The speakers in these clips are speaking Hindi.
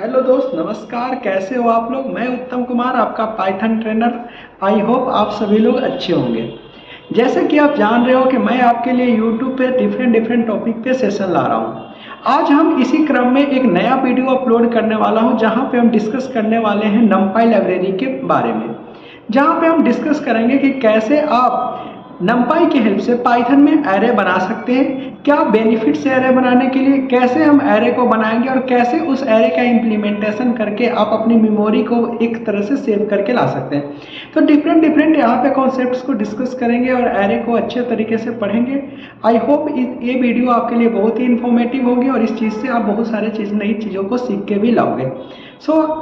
हेलो दोस्त, नमस्कार। कैसे हो आप लोग? मैं उत्तम कुमार, आपका पाइथन ट्रेनर। आई होप आप सभी लोग अच्छे होंगे। जैसे कि आप जान रहे हो कि मैं आपके लिए यूट्यूब पे डिफरेंट डिफरेंट टॉपिक पे सेशन ला रहा हूँ। आज हम इसी क्रम में एक नया वीडियो अपलोड करने वाला हूँ, जहाँ पे हम डिस्कस करने वाले हैं नमपाई लाइब्रेरी के बारे में। जहाँ पे हम डिस्कस करेंगे कि कैसे आप नमपाई की हेल्प से पाइथन में एरे बना सकते हैं, क्या बेनिफिट्स है एरे बनाने के लिए, कैसे हम एरे को बनाएंगे और कैसे उस एरे का इम्प्लीमेंटेशन करके आप अपनी मेमोरी को एक तरह से सेव करके ला सकते हैं। तो डिफरेंट डिफरेंट यहाँ पे कॉन्सेप्ट्स को डिस्कस करेंगे और एरे को अच्छे तरीके से पढ़ेंगे। आई होप ये वीडियो आपके लिए बहुत ही इन्फॉर्मेटिव होगी और इस चीज़ से आप बहुत सारे नई चीज़ों को सीख के भी लाओगे।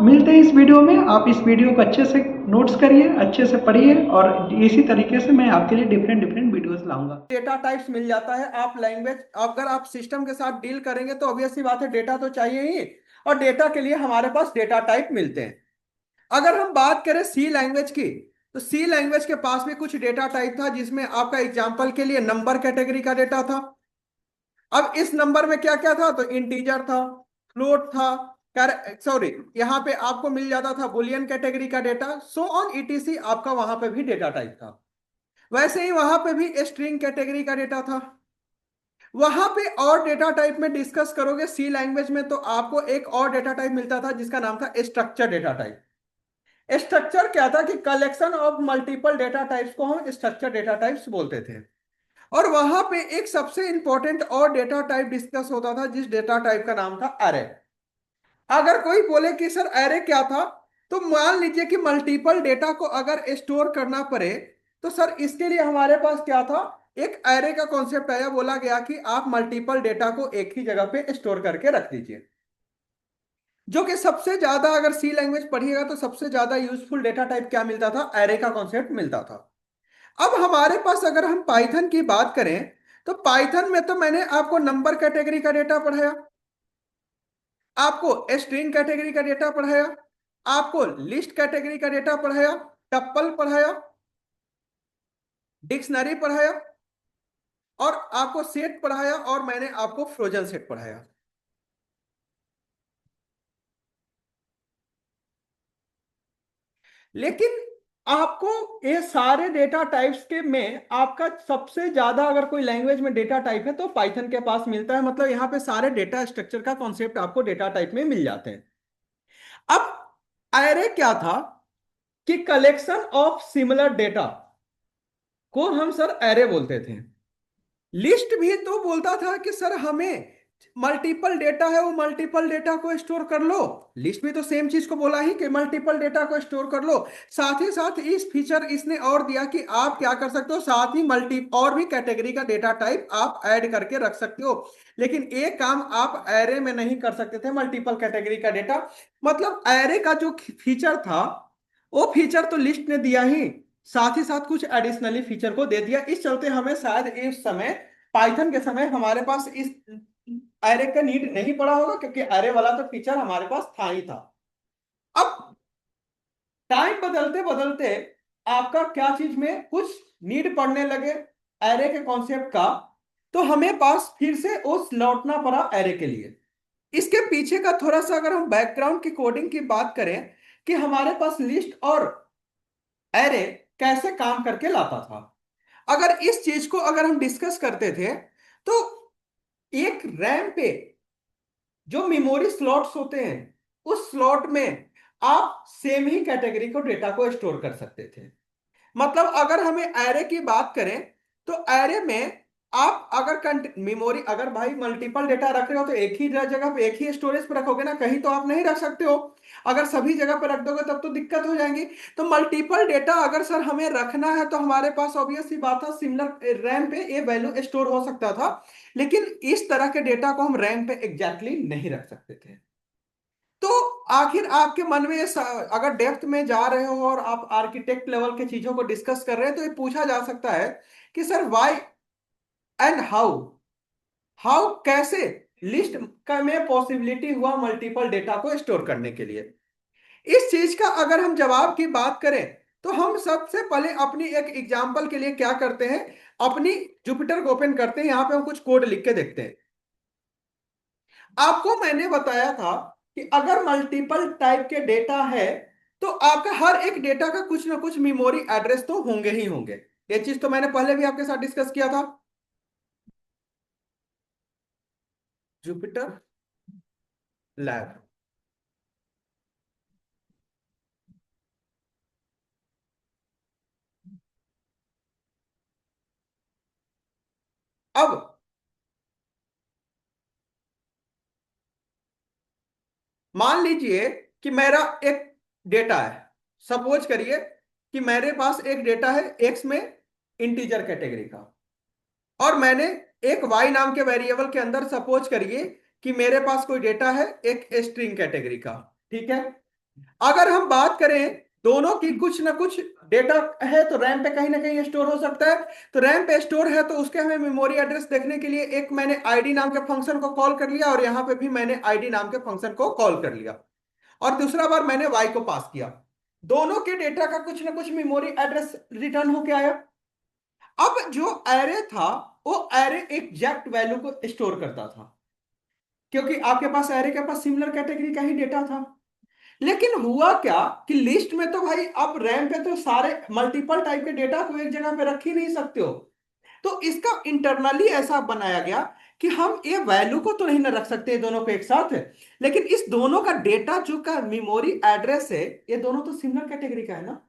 मिलते हैं इस वीडियो में। आप इस वीडियो को अच्छे से नोट्स करिए, अच्छे से पढ़िए और इसी तरीके से मैं आपके लिए डिफरेंट डिफरेंट वीडियोस लाऊंगा। डेटा टाइप्स मिल जाता है। आप लैंग्वेज अगर आप सिस्टम के साथ डील करेंगे तो ऑब्वियस सी बात है, डेटा तो चाहिए ही। और डेटा के लिए हमारे पास डेटा टाइप मिलते हैं। अगर हम बात करें सी लैंग्वेज की, तो सी लैंग्वेज के पास भी कुछ डेटा टाइप था, जिसमें आपका एग्जांपल के लिए नंबर कैटेगरी का डेटा था। अब इस नंबर में क्या क्या था, तो इंटीजर था, फ्लोट था, सॉरी, यहाँ पे आपको मिल जाता था बुलियन कैटेगरी का डेटा, सो ऑन ईटीसी। आपका वहां पे भी डेटा टाइप था। वैसे ही वहां पे भी स्ट्रिंग कैटेगरी का डेटा था। वहां पे और डेटा टाइप में डिस्कस करोगे सी लैंग्वेज में, तो आपको एक और डेटा टाइप मिलता था जिसका नाम था स्ट्रक्चर डेटा टाइप। स्ट्रक्चर क्या था कि collection of multiple data types को हम स्ट्रक्चर डेटा टाइप्स बोलते थे। और वहां पे एक सबसे इंपॉर्टेंट और डेटा टाइप डिस्कस होता था, जिस डेटा टाइप का नाम था एरे। अगर कोई बोले कि सर एरे क्या था, तो मान लीजिए कि मल्टीपल डेटा को अगर स्टोर करना पड़े, तो सर इसके लिए हमारे पास क्या था, एक एरे का कॉन्सेप्ट आया। बोला गया कि आप मल्टीपल डेटा को एक ही जगह पे स्टोर करके रख दीजिए। जो कि सबसे ज्यादा, अगर सी लैंग्वेज पढ़िएगा तो सबसे ज्यादा यूजफुल डेटा टाइप क्या मिलता था, एरे का कॉन्सेप्ट मिलता था। अब हमारे पास अगर हम पाइथन की बात करें, तो पाइथन में तो मैंने आपको नंबर कैटेगरी का डेटा पढ़ाया, आपको स्ट्रिंग कैटेगरी का डेटा पढ़ाया, आपको लिस्ट कैटेगरी का डेटा पढ़ाया, टप्पल पढ़ाया, डिक्शनरी पढ़ाया, और आपको सेट पढ़ाया, और मैंने आपको फ्रोजन सेट पढ़ाया। लेकिन आपको ये सारे डेटा टाइप्स के में आपका सबसे ज्यादा, अगर कोई लैंग्वेज में डेटा टाइप है तो पाइथन के पास मिलता है। मतलब यहां पे सारे डेटा स्ट्रक्चर का कॉन्सेप्ट आपको डेटा टाइप में मिल जाते हैं। अब एरे क्या था कि कलेक्शन ऑफ सिमिलर डेटा को हम सर एरे बोलते थे। लिस्ट भी तो बोलता था कि सर हमें मल्टीपल डेटा है, वो मल्टीपल डेटा को स्टोर कर लो। लिस्ट भी तो सेम चीज को बोला ही कि मल्टीपल डेटा को स्टोर कर लो। साथ ही साथ इस फीचर इसने और दिया कि आप क्या कर सकते हो, साथ ही मल्टी और भी कैटेगरी का डेटा टाइप आप ऐड करके रख सकते हो। लेकिन एक काम आप एरे में नहीं कर सकते थे, मल्टीपल कैटेगरी का डेटा। मतलब एरे का जो फीचर था, वो फीचर तो लिस्ट ने दिया ही, साथ ही साथ कुछ एडिशनली फीचर को दे दिया। इस चलते हमें शायद इस समय, पाइथन के समय, हमारे पास इस एरे का नीड नहीं पड़ा होगा, क्योंकि एरे वाला तो फीचर हमारे पास था ही था। अब टाइम बदलते बदलते आपका क्या चीज में कुछ नीड पड़ने लगे एरे के कॉन्सेप्ट का, तो हमें पास फिर से उस लौटना पड़ा एरे के लिए। इसके पीछे का थोड़ा सा अगर हम बैकग्राउंड की कोडिंग की बात करें, कि हमारे पास लिस्ट और एरे कैसे काम करके लाता था, अगर इस चीज को अगर हम डिस्कस करते थे, तो एक रैम पे जो मेमोरी स्लॉट्स होते हैं, उस स्लॉट में आप सेम ही कैटेगरी को डेटा को स्टोर कर सकते थे। मतलब अगर हमें एरे की बात करें, तो एरे में आप अगर मेमोरी, अगर भाई मल्टीपल डेटा रख रहे हो तो एक ही जगह पे, एक ही स्टोरेज पे रखोगे ना, कहीं तो आप नहीं रख सकते हो। अगर सभी जगह पे रख दोगे तब तो दिक्कत हो जाएंगी। तो मल्टीपल डेटा अगर सर हमें रखना है, तो हमारे पास ऑब्वियस सी बात है, सिमिलर रैम पे ये वैल्यू स्टोर हो सकता था। लेकिन इस तरह के डेटा को हम रैम पे एग्जैक्टली नहीं रख सकते थे। तो आखिर आपके मन में अगर डेप्थ में जा रहे हो और आप आर्किटेक्ट लेवल के चीजों को डिस्कस कर रहे हैं, तो ये पूछा जा सकता है कि sir why and how, how कैसे लिस्ट का में पॉसिबिलिटी हुआ मल्टीपल डेटा को स्टोर करने के लिए। इस चीज का अगर हम जवाब की बात करें, तो हम सबसे पहले अपनी एक एग्जांपल के लिए क्या करते हैं, अपनी जुपिटर को ओपन करते हैं, यहां पे हम कुछ कोड लिख के देखते हैं। आपको मैंने बताया था कि अगर मल्टीपल टाइप के डेटा है तो आपका हर एक डेटा का कुछ ना कुछ मेमोरी एड्रेस तो होंगे ही होंगे। ये चीज तो मैंने पहले भी आपके साथ डिस्कस किया था। Jupiter lab. अब मान लीजिए कि मेरा एक डेटा है, सपोज करिए कि मेरे पास एक डेटा है एक्स में इंटीजर कैटेगरी का, और मैंने एक वाई नाम के वेरिएबल के अंदर सपोज करिए कि मेरे पास कोई डेटा है एक स्ट्रिंग कैटेगरी का। ठीक है, अगर हम बात करें दोनों की कुछ ना कुछ डेटा है तो रैम पे कहीं ना कहीं स्टोर हो सकता है। तो रैम पे स्टोर है तो उसके हमें मेमोरी एड्रेस देखने के लिए एक मैंने आईडी नाम के फंक्शन को कॉल कर लिया, और यहां पे भी मैंने आईडी नाम के फंक्शन को कॉल कर लिया, और दूसरा बार मैंने वाई को पास किया। दोनों के डेटा का कुछ ना कुछ मेमोरी एड्रेस रिटर्न होके आया। अब जो एरे था वो एरे एग्जैक्ट वैल्यू को स्टोर करता था, क्योंकि आपके पास एरे के पास सिमिलर कैटेगरी का ही डेटा था। लेकिन हुआ क्या कि लिस्ट में तो भाई आप रैम पे तो सारे मल्टीपल टाइप के डेटा को एक जगह पे रख ही नहीं सकते हो। तो इसका इंटरनली ऐसा बनाया गया कि हम ये वैल्यू को तो नहीं ना रख सकते ये दोनों को एक साथ, लेकिन इस दोनों का डेटा जो का मेमोरी एड्रेस है ये दोनों तो सिमिलर कैटेगरी का है ना।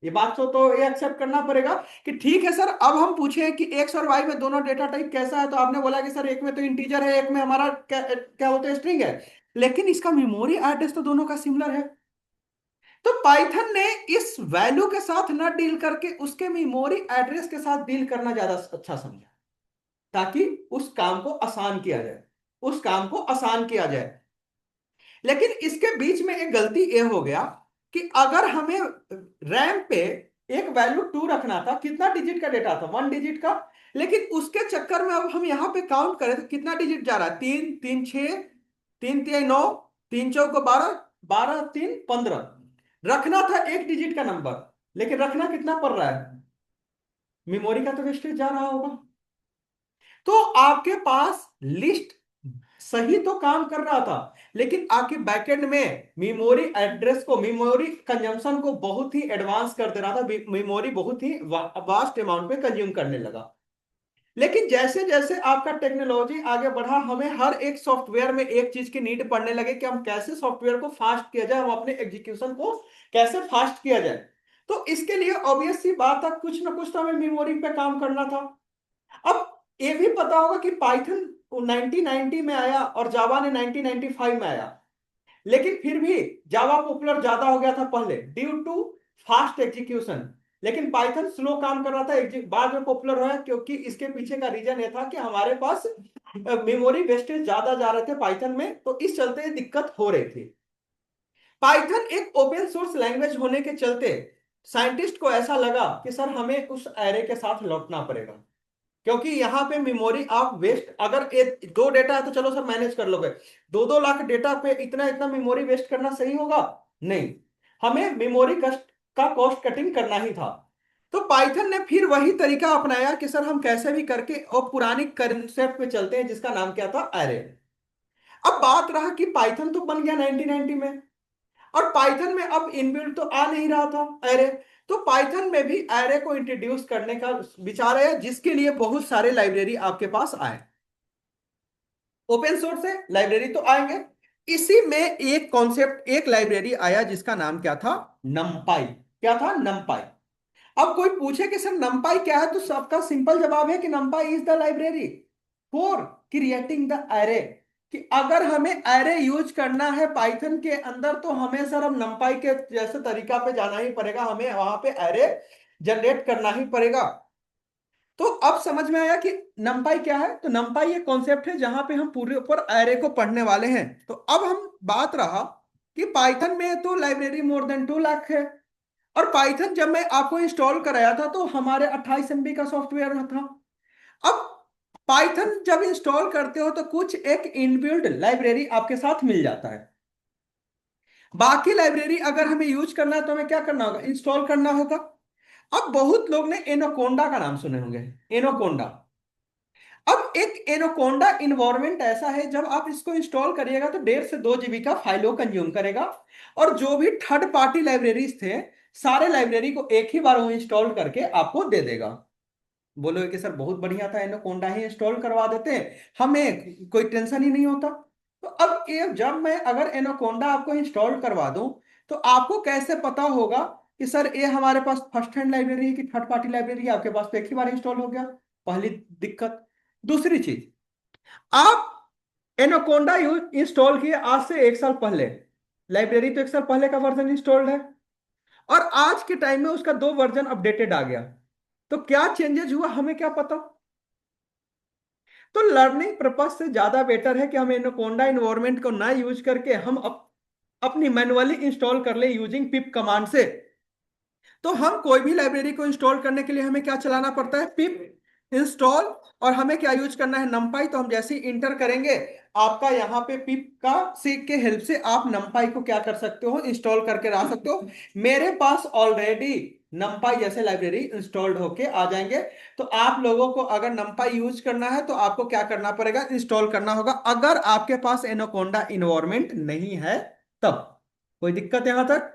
ये बात तो ये एक्सेप्ट करना पड़ेगा कि ठीक है सर, अब हम पूछे कि एक्स और वाई में दोनों डेटा टाइप कैसा है, तो आपने बोला कि सर एक में तो इंटीजर है एक में हमारा क्या बोलते हैं स्ट्रिंग है, लेकिन इसका मेमोरी एड्रेस तो दोनों का सिमिलर है। तो पाइथन ने इस वैल्यू के साथ ना डील करके उसके मेमोरी एड्रेस के साथ डील करना ज्यादा अच्छा समझा, ताकि उस काम को आसान किया जाए, उस काम को आसान किया जाए। लेकिन इसके बीच में एक गलती यह हो गया कि अगर हमें रैम पे एक वैल्यू टू रखना था, कितना डिजिट का डेटा था, वन डिजिट का, लेकिन उसके चक्कर में अब हम यहां पे काउंट करें तो कितना डिजिट जा रहा है, तीन तीन छह, तीन तीन नौ, तीन चौको बारह, बारह तीन पंद्रह। रखना था एक डिजिट का नंबर, लेकिन रखना कितना पड़ रहा है, मेमोरी का तो वेस्टेज जा रहा होगा। तो आपके पास लिस्ट सही तो काम कर रहा था, लेकिन आपके बैकएंड में मेमोरी एड्रेस को, मेमोरी कंजम्पशन को बहुत ही एडवांस कर दे रहा था, मेमोरी बहुत ही वास्ट अमाउंट में कंज्यूम करने लगा। लेकिन जैसे जैसे आपका टेक्नोलॉजी आगे बढ़ा, हमें हर एक सॉफ्टवेयर में एक चीज की नीड पड़ने लगे कि हम कैसे सॉफ्टवेयर को फास्ट किया जाए, हम अपने एग्जीक्यूशन को कैसे फास्ट किया जाए। तो इसके लिए ऑब्वियस सी बात है कुछ ना कुछ तो हमें मेमोरी पे काम करना था। अब ये भी पता होगा कि पाइथन 1990 में आया और जावा ने 1995 में आया, लेकिन फिर भी जावा पॉपुलर ज्यादा हो गया था पहले ड्यू टू फास्ट एग्जीक्यूशन, लेकिन पाइथन स्लो काम कर रहा था, बाद में पॉपुलर हुआ क्योंकि इसके पीछे का रीजन ये था कि हमारे पास मेमोरी वेस्टेज ज्यादा जा रहे थे पाइथन में, तो इस चलते दिक्कत हो रही थी। पाइथन एक ओपन सोर्स लैंग्वेज होने के चलते साइंटिस्ट को ऐसा लगा कि सर हमें उस एरे के साथ लौटना पड़ेगा, क्योंकि यहां पे मेमोरी आप वेस्ट, अगर एक दो डेटा है तो चलो सर मैनेज कर लोगे, दो दो लाख डेटा पे इतना इतना मेमोरी वेस्ट करना सही होगा नहीं, हमें मेमोरी कस्ट का कॉस्ट कटिंग करना ही था। तो पाइथन ने फिर वही तरीका अपनाया कि सर हम कैसे भी करके और पुरानी कंसेप्ट पे चलते हैं जिसका नाम क्या था, एरे। अब बात रहा कि पाइथन तो बन गया 1990 में, और पाइथन में अब इनबिल्ट तो आ नहीं रहा था एरे, तो पाइथन में भी एरे को इंट्रोड्यूस करने का विचार है, जिसके लिए बहुत सारे लाइब्रेरी आपके पास आए। ओपन सोर्स है, लाइब्रेरी तो आएंगे। इसी में एक कॉन्सेप्ट, एक लाइब्रेरी आया जिसका नाम क्या था, नमपाई। क्या था, नमपाई। अब कोई पूछे कि सर नमपाई क्या है, तो सबका सिंपल जवाब है कि नमपाई is the library for creating the array. कि अगर हमें एरे यूज करना है पाइथन के अंदर तो हमें सर हम नमपाई के जैसे तरीका पे जाना ही पड़ेगा, हमें वहां पे एरे जनरेट करना ही पड़ेगा। तो अब समझ में आया कि नमपाई क्या है। तो नमपाई एक कॉन्सेप्ट है जहां पे हम पूरे ऊपर एरे को पढ़ने वाले हैं। तो अब हम बात रहा कि पाइथन में तो लाइब्रेरी मोर देन 2 लाख है, और पाइथन जब मैं आपको इंस्टॉल कराया था तो हमारे 28 MB का सॉफ्टवेयर था। अब पाइथन जब इंस्टॉल करते हो तो कुछ एक इनबिल्ट लाइब्रेरी आपके साथ मिल जाता है, बाकी लाइब्रेरी अगर हमें यूज करना है तो हमें क्या करना होगा, इंस्टॉल करना होगा। अब बहुत लोग ने एनोकोंडा का नाम सुने होंगे, एनोकोंडा। अब एक एनाकोंडा इन्वायरमेंट ऐसा है, जब आप इसको इंस्टॉल करिएगा तो 1.5 से 2 GB का फाइल वो कंज्यूम करेगा, और जो भी थर्ड पार्टी लाइब्रेरीज थे सारे लाइब्रेरी को एक ही बार वो इंस्टॉल करके आपको दे देगा। बोलोगे कि सर बहुत बढ़िया था, एनाकोंडा ही इंस्टॉल करवा देते हैं, हमें कोई टेंशन ही नहीं होता। तो अब ये जब मैं अगर एनाकोंडा आपको इंस्टॉल करवा दूं तो आपको कैसे पता होगा कि सर ये हमारे पास फर्स्ट हैंड लाइब्रेरी है कि थर्ड पार्टी लाइब्रेरी है? आपके पास तो एक ही बार इंस्टॉल हो गया, पहली दिक्कत। दूसरी चीज, आप एनाकोंडा यूज इंस्टॉल किए आज से 1 साल पहले, लाइब्रेरी तो 1 साल पहले का वर्जन इंस्टॉल्ड है, और आज के टाइम में उसका 2 वर्जन अपडेटेड आ गया, तो क्या चेंजेस हुआ हमें क्या पता? तो लर्निंग पर्पज से ज्यादा बेटर है कि हम एनाकोंडा इन्वायरमेंट को ना यूज करके हम अपनी मैनुअली इंस्टॉल कर ले यूजिंग पिप कमांड से। तो हम कोई भी लाइब्रेरी को इंस्टॉल करने के लिए हमें क्या चलाना पड़ता है? पिप इंस्टॉल। और हमें क्या यूज करना है? नमपाई। तो हम जैसे ही इंटर करेंगे आपका यहाँ पे पिप का से के हेल्प से आप नमपाई को क्या कर सकते हो? इंस्टॉल करके ला सकते हो। मेरे पास ऑलरेडी नमपाई जैसे लाइब्रेरी इंस्टॉल्ड होके आ जाएंगे। तो आप लोगों को अगर नमपाई यूज करना है तो आपको क्या करना पड़ेगा? इंस्टॉल करना होगा, अगर आपके पास एनाकोंडा इन्वायरमेंट नहीं है तब। कोई दिक्कत यहां तक?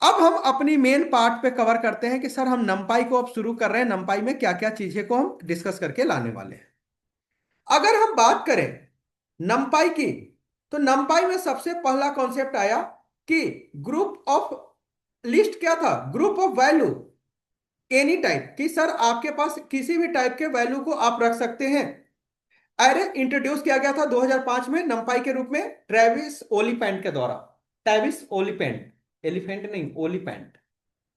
अब हम अपनी मेन पार्ट पे कवर करते हैं कि सर हम नंपाई को अब शुरू कर रहे हैं, नंपाई में क्या क्या चीजें को हम डिस्कस करके लाने वाले हैं। अगर हम बात करें नंपाई की, तो नंपाई में सबसे पहला कॉन्सेप्ट आया कि ग्रुप ऑफ लिस्ट क्या था? Group of value any type, कि सर आपके पास किसी भी टाइप के वैल्यू को आप रख सकते हैं। अरे इंट्रोड्यूस किया गया था 2005 में नंपाई के रूप में ट्रेविस ओलीपेंट के द्वारा। ट्रेविस ओलीपेंट, एलिफेंट नहीं ओलीपेंट,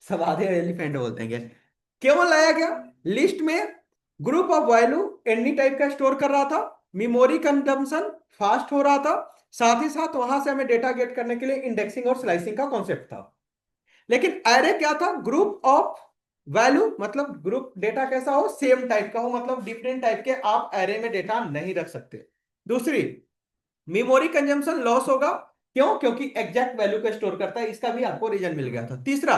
सब आधे एलिफेंट बोलते हैं। केवल लाया गया लिस्ट में group of value any type का स्टोर कर रहा था, मेमोरी कंजम्पशन फास्ट हो रहा था, साथ ही साथ वहां से हमें डेटा गेट करने के लिए इंडेक्सिंग और स्लाइसिंग का कॉन्सेप्ट था। लेकिन एरे क्या था? ग्रुप ऑफ वैल्यू, मतलब ग्रुप डेटा कैसा हो? सेम टाइप का हो, मतलब डिफरेंट टाइप के आप एरे में डेटा नहीं रख सकते। दूसरी, मेमोरी कंजम्पशन लॉस होगा। क्यों? क्योंकि एग्जैक्ट वैल्यू को स्टोर करता है, इसका भी आपको रीजन मिल गया था। तीसरा,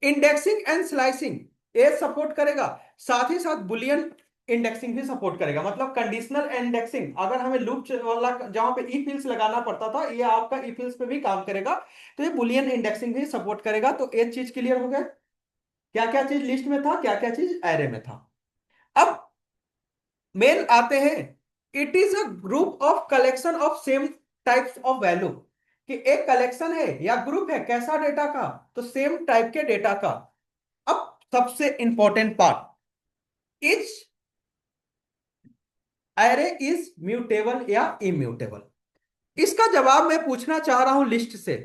इंडेक्सिंग एंड स्लाइसिंग ये सपोर्ट करेगा, साथ ही साथ बुलियन इंडेक्सिंग भी सपोर्ट करेगा, मतलब कंडीशनल इंडेक्सिंग। अगर हमें लूप वाला जहां पे ई फिल्स लगाना पड़ता था, ये आपका ई फिल्स पे भी काम करेगा, तो ये बुलियन इंडेक्सिंग भी सपोर्ट करेगा। तो एक चीज क्लियर हो गया, क्या क्या चीज लिस्ट में था, क्या क्या चीज एरे में था। अब मेन आते हैं, it is a group of collection of same types of value, कि एक कलेक्शन है या ग्रुप है कैसा डेटा का? तो सेम टाइप के डेटा का। अब सबसे important part, is array is mutable या इम्यूटेबल? इसका जवाब मैं पूछना चाह रहा हूं लिस्ट से,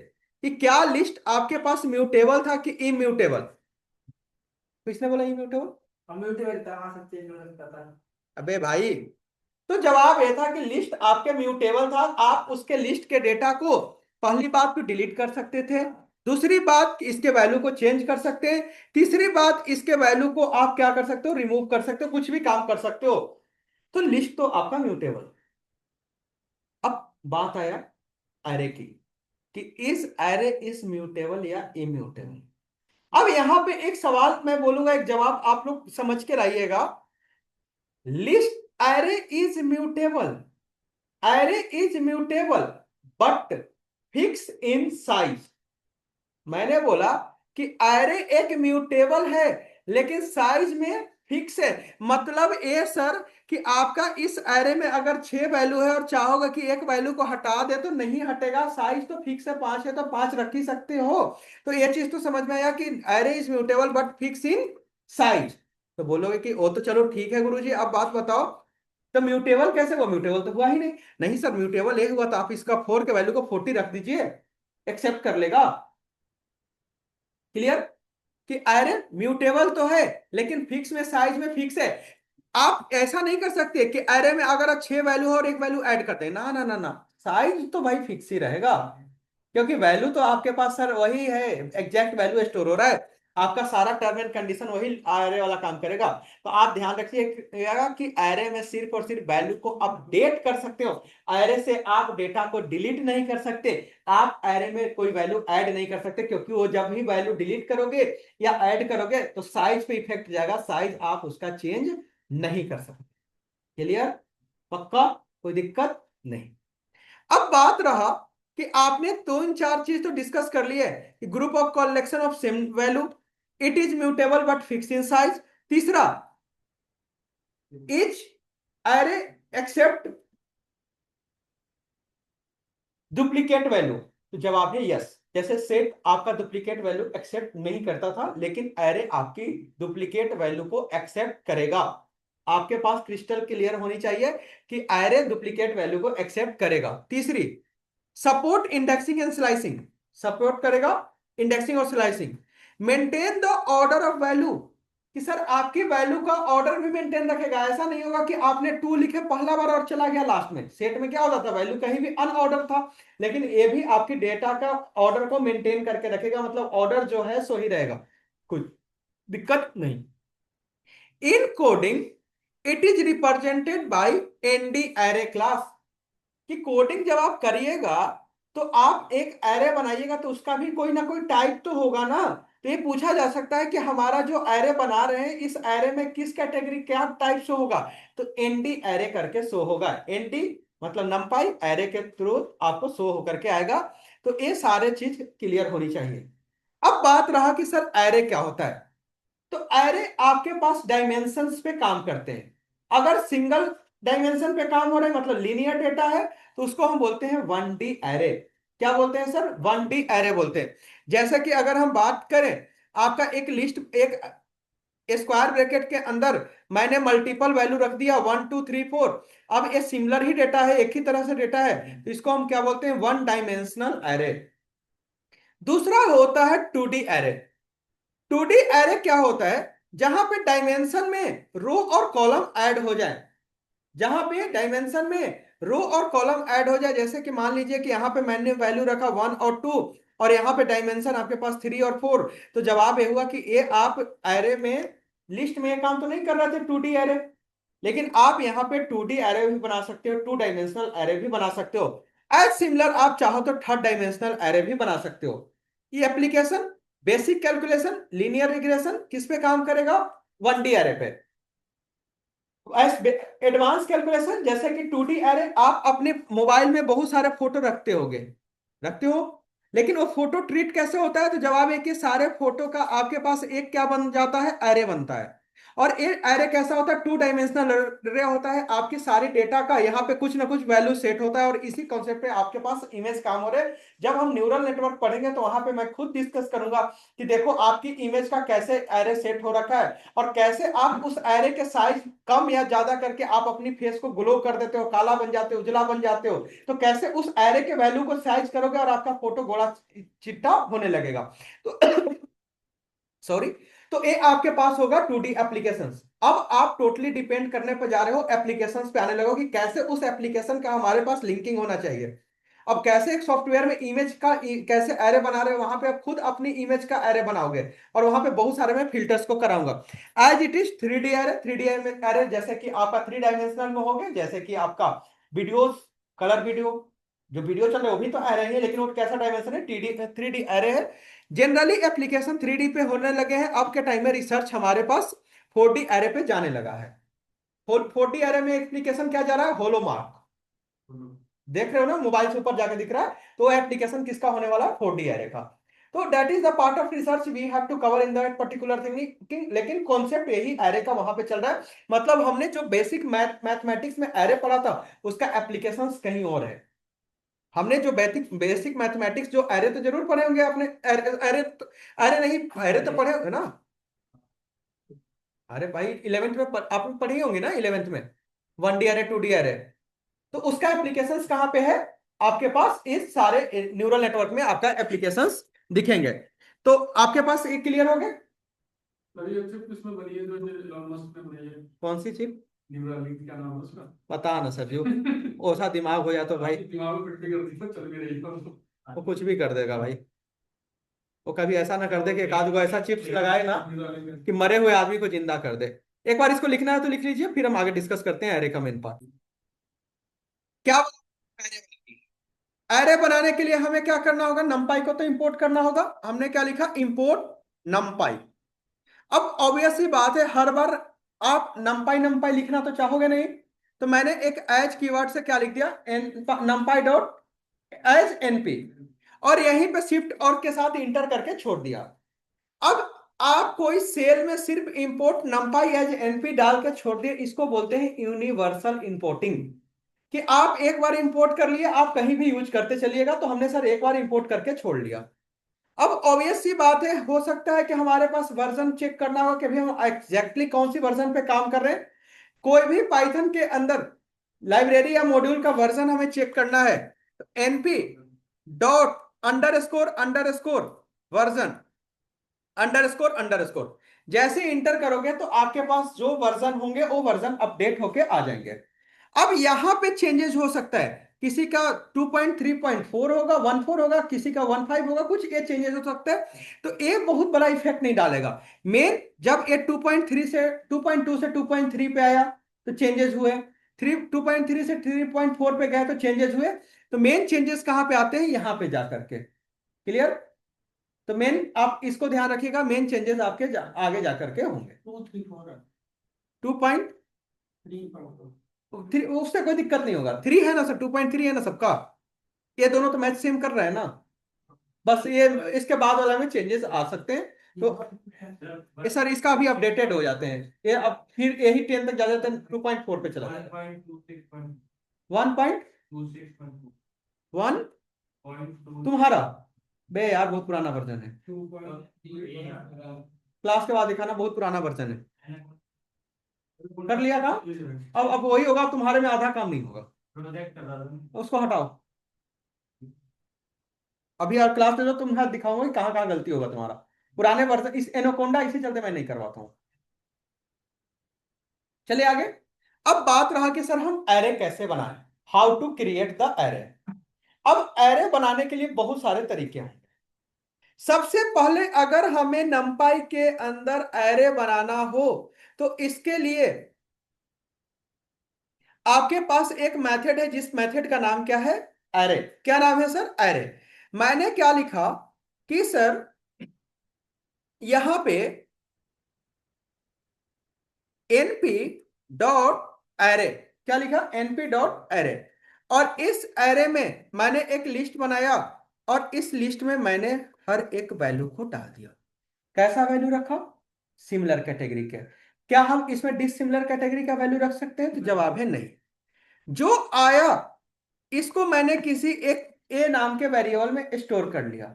कि क्या लिस्ट आपके पास म्यूटेबल था कि इम्यूटेबल? किसने बोला इम्यूटेबल? म्यूटेबल था, हाँ सब चेंज हो सकता था। अबे भाई, तो जवाब यह था कि लिस्ट आपके म्यूटेबल था, आप उसके लिस्ट के डेटा को पहली बात तो डिलीट कर सकते थे, दूसरी बात इसके वैल्यू को चेंज कर सकते हैं, तीसरी बात इसके वैल्यू को आप क्या कर सकते हो? रिमूव कर सकते हो, कुछ भी काम कर सकते हो। तो लिस्ट तो आपका म्यूटेबल। अब बात आया एरे की, कि इज एरे इज म्यूटेबल या इम्यूटेबल? अब यहां पे एक सवाल मैं बोलूंगा, एक जवाब आप लोग समझ के लाइएगा। List array is mutable, array is mutable but fix in size. मैंने बोला कि एरे एक म्यूटेबल है लेकिन साइज में फिक्स है। मतलब ये सर कि आपका इस एरे में अगर 6 वैल्यू है और चाहोगे कि एक वैल्यू को हटा दे तो नहीं हटेगा, साइज तो फिक्स है, 5 है तो 5 रख ही सकते हो। तो ये चीज तो समझ में आया कि array is mutable but fix in size. तो बोलोगे कि वो तो चलो ठीक है गुरुजी, अब बात बताओ तो म्यूटेबल कैसे हुआ? म्यूटेबल तो हुआ ही नहीं। नहीं सर, म्यूटेबल एक हुआ तो आप इसका 4 के वैल्यू को 40 रख दीजिए, एक्सेप्ट कर लेगा। क्लियर? कि अरे म्यूटेबल तो है लेकिन फिक्स में, साइज में फिक्स है। आप ऐसा नहीं कर सकते कि अरे में अगर 6 वैल्यू है और एक वैल्यू ऐड करते हैं, ना ना ना ना, साइज तो भाई फिक्स ही रहेगा, क्योंकि वैल्यू तो आपके पास सर वही है, एग्जैक्ट वैल्यू स्टोर हो रहा है, आपका सारा टर्म एंड कंडीशन वही एरे वाला काम करेगा। तो आप ध्यान रखिएगा कि एरे में सिर्फ और सिर्फ वैल्यू को अपडेट कर सकते हो, एरे से आप डेटा को डिलीट नहीं कर सकते, आप एरे में कोई वैल्यू ऐड नहीं कर सकते, क्योंकि वो जब भी वैल्यू डिलीट करोगे या ऐड करोगे तो साइज पे इफेक्ट जाएगा, साइज आप उसका चेंज नहीं कर सकते। क्लियर, पक्का, कोई दिक्कत नहीं। अब बात रहा कि आपने तीन चार चीज तो डिस्कस कर ली है कि group of collection of same value, it is mutable but fix in size. तीसरा, each array accept duplicate value, तो जवाब है यस। जैसे सेट आपका डुप्लीकेट वैल्यू एक्सेप्ट नहीं करता था, लेकिन एरे आपकी डुप्लीकेट वैल्यू को एक्सेप्ट करेगा। आपके पास क्रिस्टल क्लियर होनी चाहिए कि एरे डुप्लीकेट वैल्यू को एक्सेप्ट करेगा। तीसरी, support indexing and slicing, support करेगा इंडेक्सिंग और slicing. Maintain the order of value, कि सर आपकी वैल्यू का ऑर्डर भी मेंटेन रखेगा। ऐसा नहीं होगा कि आपने 2 लिखे पहला बार और चला गया लास्ट में। सेट में क्या होता था, वैल्यू कहीं भी अनऑर्डर था, लेकिन ये भी आपकी डेटा का ऑर्डर को मेंटेन करके रखेगा, मतलब ऑर्डर जो है सो ही रहेगा, कुछ दिक्कत नहीं। In coding it is represented by ND array class, कि कोडिंग जब आप करिएगा तो आप एक एरे बनाइएगा तो उसका भी कोई ना कोई टाइप तो होगा ना। तो ये पूछा जा सकता है कि हमारा जो एरे बना रहे हैं इस एरे में किस कैटेगरी क्या टाइप शो होगा, तो एनडी एरे करके शो होगा। एनडी मतलब नंपाई, एरे के थ्रू आपको शो होकर के आएगा। तो ये सारे चीज क्लियर होनी चाहिए। अब बात रहा कि सर एरे क्या होता है, तो एरे आपके पास डायमेंशंस पे काम करते हैं। अगर सिंगल डायमेंशन पे काम हो रहा है मतलब लीनियर डेटा है, तो उसको हम बोलते हैं 1D एरे। क्या बोलते हैं सर, 1D एरे बोलते हैं। जैसे कि अगर हम बात करें, आपका एक लिस्ट, एक स्क्वायर ब्रैकेट के अंदर मैंने मल्टीपल वैल्यू रख दिया 1 2 3 4। अब ये सिमिलर ही डेटा है, एक ही तरह से डेटा है, तो इसको हम क्या बोलते हैं, 1 डायमेंशनल एरे। दूसरा होता है 2D एरे। 2D एरे क्या होता है, जहां पे डायमेंशन में रो और कॉलम ऐड हो जाए, जहां पे डायमेंशन में रो और कॉलम ऐड हो जाए। जैसे कि मान लीजिए कि यहां पे मैंने वैल्यू रखा 1 और 2, और यहां पे डायमेंशन आपके पास 3 और 4, तो जवाब ये हुआ कि ये आप एरे में लिस्ट में काम तो नहीं कर रहे थे 2D एरे, लेकिन आप यहां पे 2D एरे भी बना सकते हो, 2 डायमेंशनल एरे भी बना सकते हो। एज सिमिलर आप चाहो तो 3rd डायमेंशनल एरे भी बना सकते हो। ये application basic calculation, linear regression किस पे काम करेगा, 1D एरे पे। एडवांस कैलकुलेशन जैसे कि 2D एरे, आप अपने मोबाइल में बहुत सारे फोटो रखते होगे, रखते हो, लेकिन वो फोटो ट्रीट कैसे होता है, तो जवाब है कि सारे फोटो का आपके पास एक क्या बन जाता है, एरे बनता है। और ये एरे कैसा होता है, 2 डायमेंशनल एरे होता है। आपकी सारी डेटा का यहाँ पे कुछ ना कुछ वैल्यू सेट होता है, और इसी कॉन्सेप्ट पे आपके पास इमेज काम हो रहे हैं। जब हम न्यूरल नेटवर्क पढ़ेंगे तो वहां पे मैं खुद डिस्कस करूंगा कि देखो आपकी इमेज का कैसे एरे सेट हो रखा है, और कैसे आप उस एरे के साइज कम या ज्यादा करके आप अपनी फेस को ग्लो कर देते हो, काला बन जाते हो, उजला बन जाते हो। तो कैसे उस एरे के वैल्यू को साइज करोगे और आपका फोटो गोला चिट्टा होने लगेगा। तो सॉरी, तो ये आपके पास होगा 2D एप्लीकेशंस। अब आप टोटली डिपेंड करने पर जा रहे हो, एप्लीकेशंस पे आने लगो कि कैसे उस एप्लीकेशन का हमारे पास लिंकिंग होना चाहिए। अब कैसे एक सॉफ्टवेयर में इमेज का कैसे एरे बना रहे हो, वहां पे आप खुद अपनी इमेज का एरे बनाओगे, और वहां पे बहुत सारे मैं फिल्टर्स को कराऊंगा। As it is 3D array, 3D array जैसे कि आपका 3 डायमेंशनल में हो गया, जैसे कि आपका वीडियोस, कलर वीडियो, जो वीडियो चल रहे वो भी तो एरे है, लेकिन वो कैसा डायमेंशन है, 3D एरे है। जनरली एप्लीकेशन 3D पे होने लगे हैं, अब के टाइम में रिसर्च हमारे पास 4D एरे पे जाने लगा है। 4D एरे में एप्लीकेशन क्या जा रहा है, होलोमार्क, देख रहे हो ना, मोबाइल से ऊपर जाके दिख रहा है, तो एप्लीकेशन किसका होने वाला है, 4D एरे का। तो that is the part of research we have to cover in that particular thing, लेकिन कॉन्सेप्ट यही एरे का वहां पे चल रहा है। मतलब हमने जो बेसिक मैथमेटिक्स में एरे पढ़ा था, उसका एप्लीकेशन कहीं और है। हमने जो बेसिक बेसिक मैथमेटिक्स जो एरे तो जरूर पढ़े होंगे आपने, एरे नहीं, एरे तो पढ़े होंगे ना। अरे भाई 11th में आप पढ़े होंगे ना, 11th में 1D एरे 2D एरे। तो उसका एप्लीकेशंस कहां पे है, आपके पास इस सारे न्यूरल नेटवर्क में आपका एप्लीकेशंस दिखेंगे। तो आपके पास एक क्लियर हो गया। अभी एक चिप इसमें बनी है जो इलॉन मस्क ने बनाई है, कौन सी चिप, न्यूरालिंक, क्या नाम है उसका? पता ना सर, जो ओसा दिमाग हो जाए तो भाई दिमाग में फिट कर दी तो चल भी रही है। वो कुछ भी कर देगा भाई। वो कभी ऐसा ना कर दे कि एक आध गो ऐसा चिप्स लगाए ना कि मरे हुए आदमी को जिंदा कर दे। एक बार इसको लिखना है तो लिख लीजिए, फिर हम आगे डिस्कस करते हैं एरे का मेन पार्ट। क्या एरे बनाने के लिए हमें क्या करना होगा, नमपाई को तो इंपोर्ट करना होगा। हमने क्या लिखा, इंपोर्ट नमपाई। अब ऑब्वियस सी बात है, हर बार आप नमपाई नमपाई लिखना तो चाहोगे नहीं, तो मैंने एक एज कीवर्ड से क्या लिख दिया, numpy डॉट एज एनपी, और यहीं पे शिफ्ट और के साथ इंटर करके छोड़ दिया। अब आप कोई सेल में सिर्फ इंपोर्ट numpy एज एनपी डाल के छोड़ दिए, इसको बोलते हैं यूनिवर्सल इंपोर्टिंग, कि आप एक बार इंपोर्ट कर लिए, आप कहीं भी यूज करते चलिएगा। तो हमने सर एक बार इंपोर्ट करके छोड़ लिया। अब ऑब्वियस सी बात है, हो सकता है कि हमारे पास वर्जन चेक करना हो कि भाई हम एग्जैक्टली कौन सी वर्जन पे काम कर रहे हैं। कोई भी पाइथन के अंदर लाइब्रेरी या मॉड्यूल का वर्जन हमें चेक करना है, तो NP dot underscore underscore version underscore underscore जैसे इंटर करोगे तो आपके पास जो वर्जन होंगे वो वर्जन अपडेट होके आ जाएंगे। अब यहां पे चेंजेस हो सकता है, किसी का 2.3.4 होगा, 14 होगा, किसी का 15 होगा, कुछ ये चेंजेस हो सकता है। तो ये बहुत बड़ा इफेक्ट नहीं डालेगा। मेन जब ये 2.3 से 2.2 से 2.3 पे आया तो चेंजेस हुए, 2.3 से 3.4 पे गए तो चेंजेस हुए। तो मेन चेंजेस कहां पे आते हैं, यहां पे जाकर के। क्लियर? तो मेन आप इसको ध्यान रखिएगा, मेन चेंजेस आपके आगे जाकर के होंगे। 2.3 उससे कोई दिक्कत नहीं होगा, 3 है ना सर, 2.3 है ना सबका, ये दोनों तो मैच सेम कर रहा है ना, बस ये इसके बाद वाला में चेंजेस आ सकते हैं। तो ये सर इसका अभी अपडेटेड हो जाते हैं, ये अब फिर यही 10 तक जा जाते हैं, 2.4 पे चला जाता है। 1.1 तुम्हारा बे यार बहुत पुराना वर्जन है, क्लास के बाद दिखाना, बहुत पुराना वर्जन है। कर लिया था, अब वही होगा, तुम्हारे में आधा काम नहीं होगा, उसको हटाओ। अभी यार क्लास ले लो, तुम्हें दिखाऊंगा कि कहाँ कहाँ गलती होगा तुम्हारा। पुराने वर्जन इस एनोकोंडा इसी चलते मैं नहीं करवाता हूँ। चलिए आगे। अब बात रहा कि सर हम एरे कैसे बनाएं, how to create the array. अब एरे बनाने के लिए बहुत सारे तरीके हैं। सबसे पहले अगर हमें नंपाई के अंदर एरे बनाना हो तो इसके लिए आपके पास एक मेथड है, जिस मेथड का नाम क्या है, एरे। क्या नाम है सर, एरे। मैंने क्या लिखा कि सर यहां पे np डॉट एरे, क्या लिखा, np डॉट एरे, और इस एरे में मैंने एक लिस्ट बनाया और इस लिस्ट में मैंने हर एक वैल्यू को डाल दिया। कैसा वैल्यू रखा, सिमिलर कैटेगरी के। क्या हम इसमें डिसिमिलर कैटेगरी का वैल्यू रख सकते हैं, तो जवाब है नहीं। जो आया इसको मैंने किसी एक ए नाम के वेरिएबल में स्टोर कर लिया।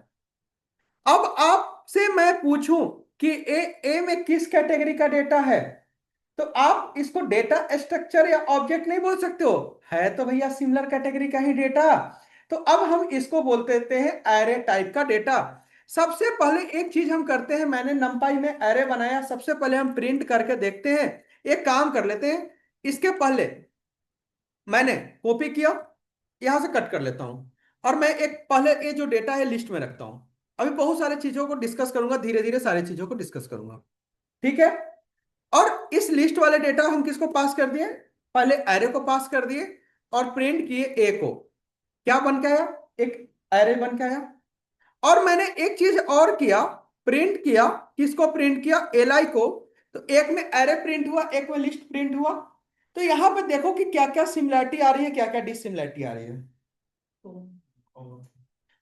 अब आपसे मैं पूछूं कि ए में किस कैटेगरी का डेटा है, तो आप इसको डेटा स्ट्रक्चर या ऑब्जेक्ट नहीं बोल सकते हो, है तो भैया सिमिलर कैटेगरी का ही डेटा। तो अब हम इसको बोल देते हैं एरे टाइप का डेटा। सबसे पहले एक चीज हम करते हैं, मैंने नंपाई में एरे बनाया, सबसे पहले हम प्रिंट करके देखते हैं। एक काम कर लेते हैं, इसके पहले मैंने कॉपी किया, यहां से कट कर लेता हूं, और मैं एक पहले ये जो डेटा है लिस्ट में रखता हूं। अभी बहुत सारी चीजों को डिस्कस करूंगा, धीरे धीरे सारी चीजों को डिस्कस करूंगा, ठीक है। और इस लिस्ट वाले डेटा हम किसको पास कर दिए, पहले एरे को पास कर दिए और प्रिंट किए ए को। क्या बन के आया, एक एरे बन के आया। और मैंने एक चीज और किया, प्रिंट किया, किसको प्रिंट किया, एलआई को। तो एक में एरे प्रिंट हुआ, एक में लिस्ट प्रिंट हुआ। तो यहां पर देखो कि क्या क्या सिमिलरिटी आ रही है, क्या क्या डिसिमिलरिटी आ रही है।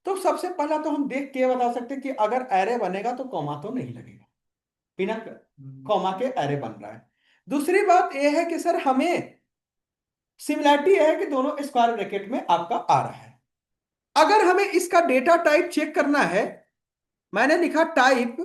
तो सबसे पहला तो हम देख के बता सकते हैं कि अगर एरे बनेगा तो कॉमा तो नहीं लगेगा, बिना कॉमा के एरे बन रहा है। दूसरी बात यह है कि सर हमें सिमिलरिटी है कि दोनों स्क्वायर ब्रैकेट में आपका आ रहा है। अगर हमें इसका डेटा टाइप चेक करना है, मैंने लिखा टाइप,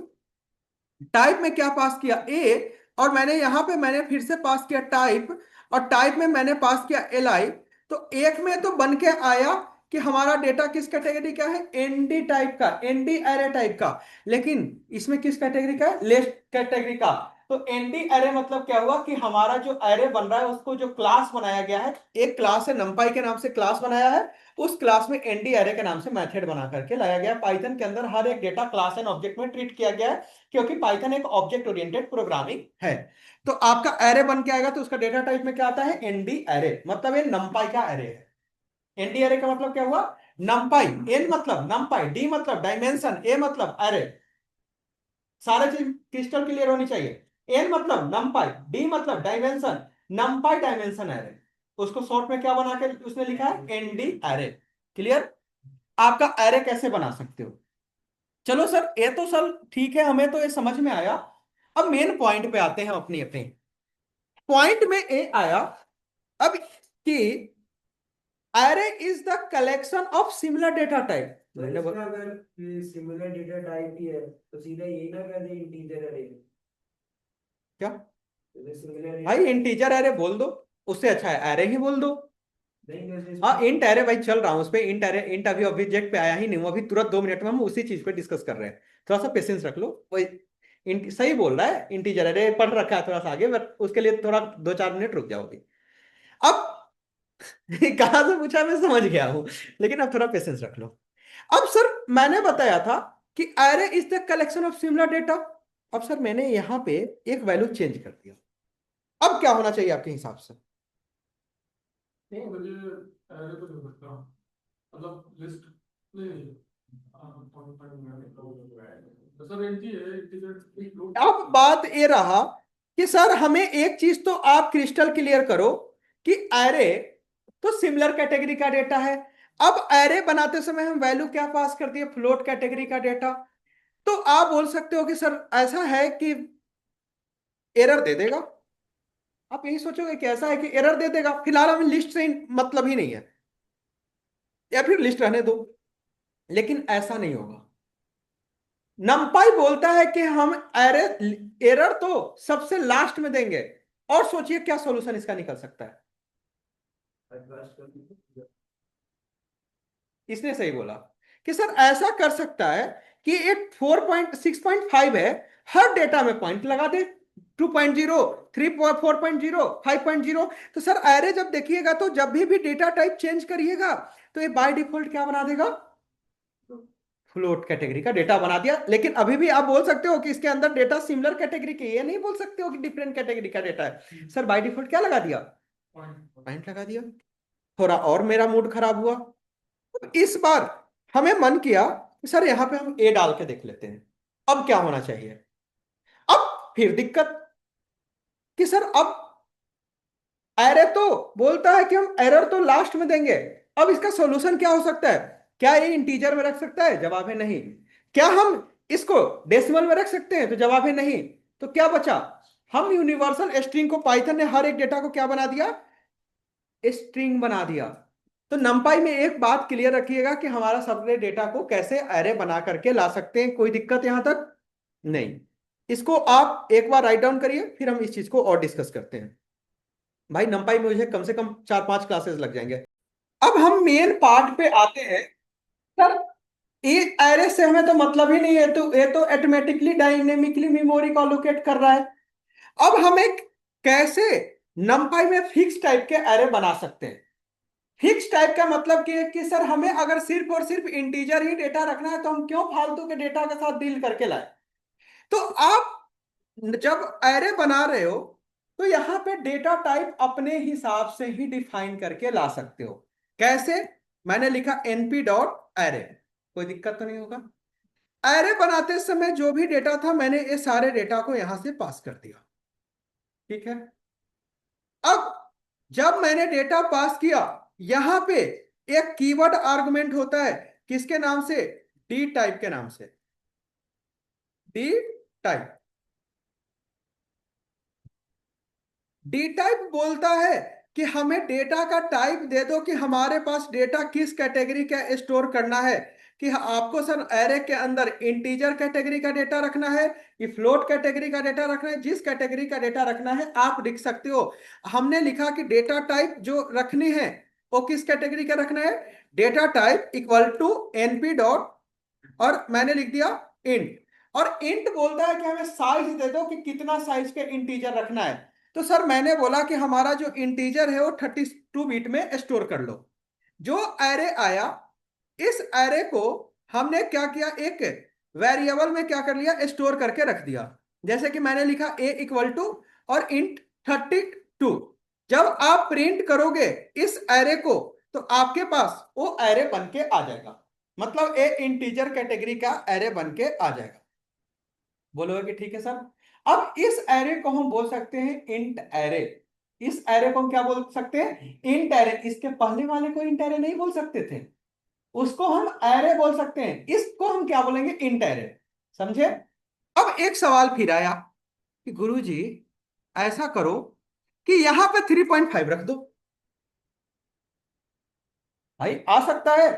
टाइप में क्या पास किया, ए, और मैंने यहां पे मैंने फिर से पास किया टाइप, और टाइप में मैंने पास किया एलआई। तो एक में तो बन के आया कि हमारा डेटा किस कैटेगरी का है, एनडी टाइप का, एनडी एरे टाइप का। लेकिन इसमें किस कैटेगरी का है, लिस्ट कैटेगरी का। तो एनडी एरे मतलब क्या हुआ कि हमारा जो एरे बन रहा है उसको जो क्लास बनाया गया है, एक क्लास है नंपाई के नाम से क्लास बनाया है, उस क्लास में एनडी एरे के नाम से मेथड बना करके लाया गया। पाइथन के अंदर हर एक डेटा क्लास एंड ऑब्जेक्ट में ट्रीट किया गया है, क्योंकि पाइथन एक ऑब्जेक्ट ओरिएंटेड प्रोग्रामिंग है। तो आपका एरे बन के आएगा तो उसका डेटा टाइप में क्या आता है, एनडी एरे, मतलब ये नंपाई का एरे है। एनडी एरे का मतलब क्या हुआ, नंपाई, एन मतलब नंपाई, डी मतलब डायमेंशन, ए मतलब एरे। सारे चीज क्रिस्टल क्लियर होनी चाहिए। एन मतलब नंपाई, डी मतलब डायमेंशन, नंपाई डायमेंशन एरे। उसको शॉर्ट में क्या बना के उसने लिखा है, एनडी एरे। क्लियर? आपका एरे कैसे बना सकते हो। चलो सर, ये तो सर ठीक है, हमें तो ये समझ में आया। अब मेन पॉइंट पे आते हैं, अपनी अपनी पॉइंट में ये आया अब कि array is the collection of similar data type. तो इसमें अगर सिमिलर डेटा टाइप ही है तो सीधा यही ना कर दे इंटीजर अरे। क्या सिमिलर भाई, इंटीजर एरे बोल दो, उससे अच्छा है एरे ही बोल दो। नहीं जैसे हाँ इंट एरे भाई चल रहा हूँ उस पे, इंट एरे, इंट अभी ऑब्जेक्ट पे आया ही नहीं हूँ, अभी तुरंत 2 मिनट में हम उसी चीज पे डिस्कस कर रहे हैं। थोड़ा सा पेशेंस रख लो। वही इंट सही बोल रहा है, इंटीजर एरे पढ़ रखा है थोड़ा सा आगे, बट उसके लिए थोड़ा 2-4 मिनट रुक जाओ अभी। अब कहां से पूछा मैं समझ गया हूं, लेकिन अब थोड़ा पेशेंस रख लो। अब सर मैंने बताया था कि array is the collection of similar data. अब सर मैंने यहां पे एक वैल्यू चेंज कर दिया, अब क्या होना चाहिए आपके हिसाब से। नहीं मुझे ऐरे तो कर सकता हूँ, मतलब लिस्ट नहीं। तो सर एंटी है, इंटीजर अब बात ये रहा कि सर हमें एक चीज तो आप क्रिस्टल क्लियर करो कि एरे तो सिमिलर कैटेगरी का डेटा है। अब एरे बनाते समय हम वैल्यू क्या पास कर दिए, फ्लोट कैटेगरी का डेटा। तो आप बोल सकते हो कि सर ऐसा है कि एरर दे देगा। आप यही सोचोगे कि ऐसा है कि एरर दे देगा, फिलहाल हमें लिस्ट से मतलब ही नहीं है, या फिर लिस्ट रहने दो। लेकिन ऐसा नहीं होगा। नंपाई बोलता है कि हम एरर तो सबसे लास्ट में देंगे, और सोचिए क्या सॉल्यूशन इसका निकल सकता है। इसने सही बोला कि सर ऐसा कर सकता है कि एक 4.6.5 है, हर डेटा में पॉइंट लगा दे, 2.0, 3, 4.0, 5.0। तो सर एरे जब देखिएगा तो जब भी डेटा टाइप चेंज करिएगा तो ये बाय डिफॉल्ट क्या बना देगा, फ्लोट कैटेगरी का डेटा बना दिया। लेकिन अभी भी आप बोल सकते हो कि इसके अंदर डेटा सिमिलर कैटेगरी के, ये नहीं बोल सकते हो कि डिफरेंट कैटेगरी का डेटा है। सर बाय डिफॉल्ट क्या लगा दिया, पॉइंट लगा दिया। थोड़ा और मेरा मूड खराब हुआ। इस बार हमें मन किया कि सर यहां पे हम ए डाल के देख लेते हैं, अब क्या होना चाहिए। अब फिर दिक्कत कि सर अब एरे तो बोलता है कि हम एरर तो लास्ट में देंगे। अब इसका सॉल्यूशन क्या हो सकता है, क्या ये इंटीजर में रख सकता है, जवाब है नहीं। क्या हम इसको डेसिमल में रख सकते हैं, तो जवाब है नहीं। तो क्या बचा, हम यूनिवर्सल स्ट्रिंग को, पाइथन ने हर एक डेटा को क्या बना दिया, स्ट्रिंग बना दिया। तो नंपाई में एक बात क्लियर रखिएगा कि हमारा सबसे डेटा को कैसे एरे बना करके ला सकते हैं, कोई दिक्कत यहां तक नहीं। इसको आप एक बार राइट डाउन करिए, फिर हम इस चीज को और डिस्कस करते हैं। भाई नंपाई में मुझे कम से कम 4-5 क्लासेस लग जाएंगे। अब हम मेन पार्ट पे आते हैं। सर ये एरे से हमें तो मतलब ही नहीं है, तो ये तो ऑटोमेटिकली डायनेमिकली मेमोरी को अलोकेट कर रहा है। अब हम एक कैसे नंपाई में फिक्स टाइप के एरे बना सकते हैं। फिक्स टाइप का मतलब कि सर हमें अगर सिर्फ और सिर्फ इंटीजर ही डेटा रखना है तो हम क्यों फालतू के डेटा के साथ डील करके लाए। तो आप जब एरे बना रहे हो तो यहां पे डेटा टाइप अपने हिसाब से ही डिफाइन करके ला सकते हो। कैसे, मैंने लिखा np डॉट एरे, कोई दिक्कत तो नहीं होगा। एरे बनाते समय जो भी डेटा था मैंने ये सारे डेटा को यहां से पास कर दिया। ठीक है। अब जब मैंने डेटा पास किया, यहां पे एक कीवर्ड आर्गुमेंट होता है, किसके नाम से, डी टाइप के नाम से, डी टाइप। डी टाइप बोलता है कि हमें डेटा का टाइप दे दो कि हमारे पास डेटा किस कैटेगरी का स्टोर करना है, कि आपको सर एरे के अंदर इंटीजर कैटेगरी का डेटा रखना है कि फ्लोट कैटेगरी का डेटा रखना है। जिस कैटेगरी का डेटा रखना है आप लिख सकते हो। हमने लिखा कि डेटा टाइप जो रखनी है वो किस कैटेगरी का रखना है, data type equal to np dot, और मैंने लिख दिया इंट। और इंट बोलता है कि हमें साइज दे दो कि कितना साइज के इंटीजर रखना है। तो सर मैंने बोला कि हमारा जो इंटीजर है वो 32 बिट में स्टोर कर लो। जो एरे आया, इस एरे को हमने क्या किया, एक वेरिएबल में क्या कर लिया, स्टोर करके रख दिया। जैसे कि मैंने लिखा a इक्वल टू और इंट 32। जब आप प्रिंट करोगे इस एरे को तो आपके पास वो एरे बन के आ जाएगा, मतलब ए इंटीजर कैटेगरी का एरे बन के आ जाएगा। बोलोगे कि ठीक है सर। अब इस एरे को हम बोल सकते हैं इंट एरे। इस एरे को हम क्या बोल सकते हैं? Int array. इसके पहले वाले को इंट एरे नहीं बोल सकते थे, उसको हम एरे बोल सकते हैं, इसको हम क्या बोलेंगे? Int array. समझे? अब एक सवाल फिर आया कि गुरुजी ऐसा करो कि यहां पे 3.5 रख दो। भाई आ सकता है,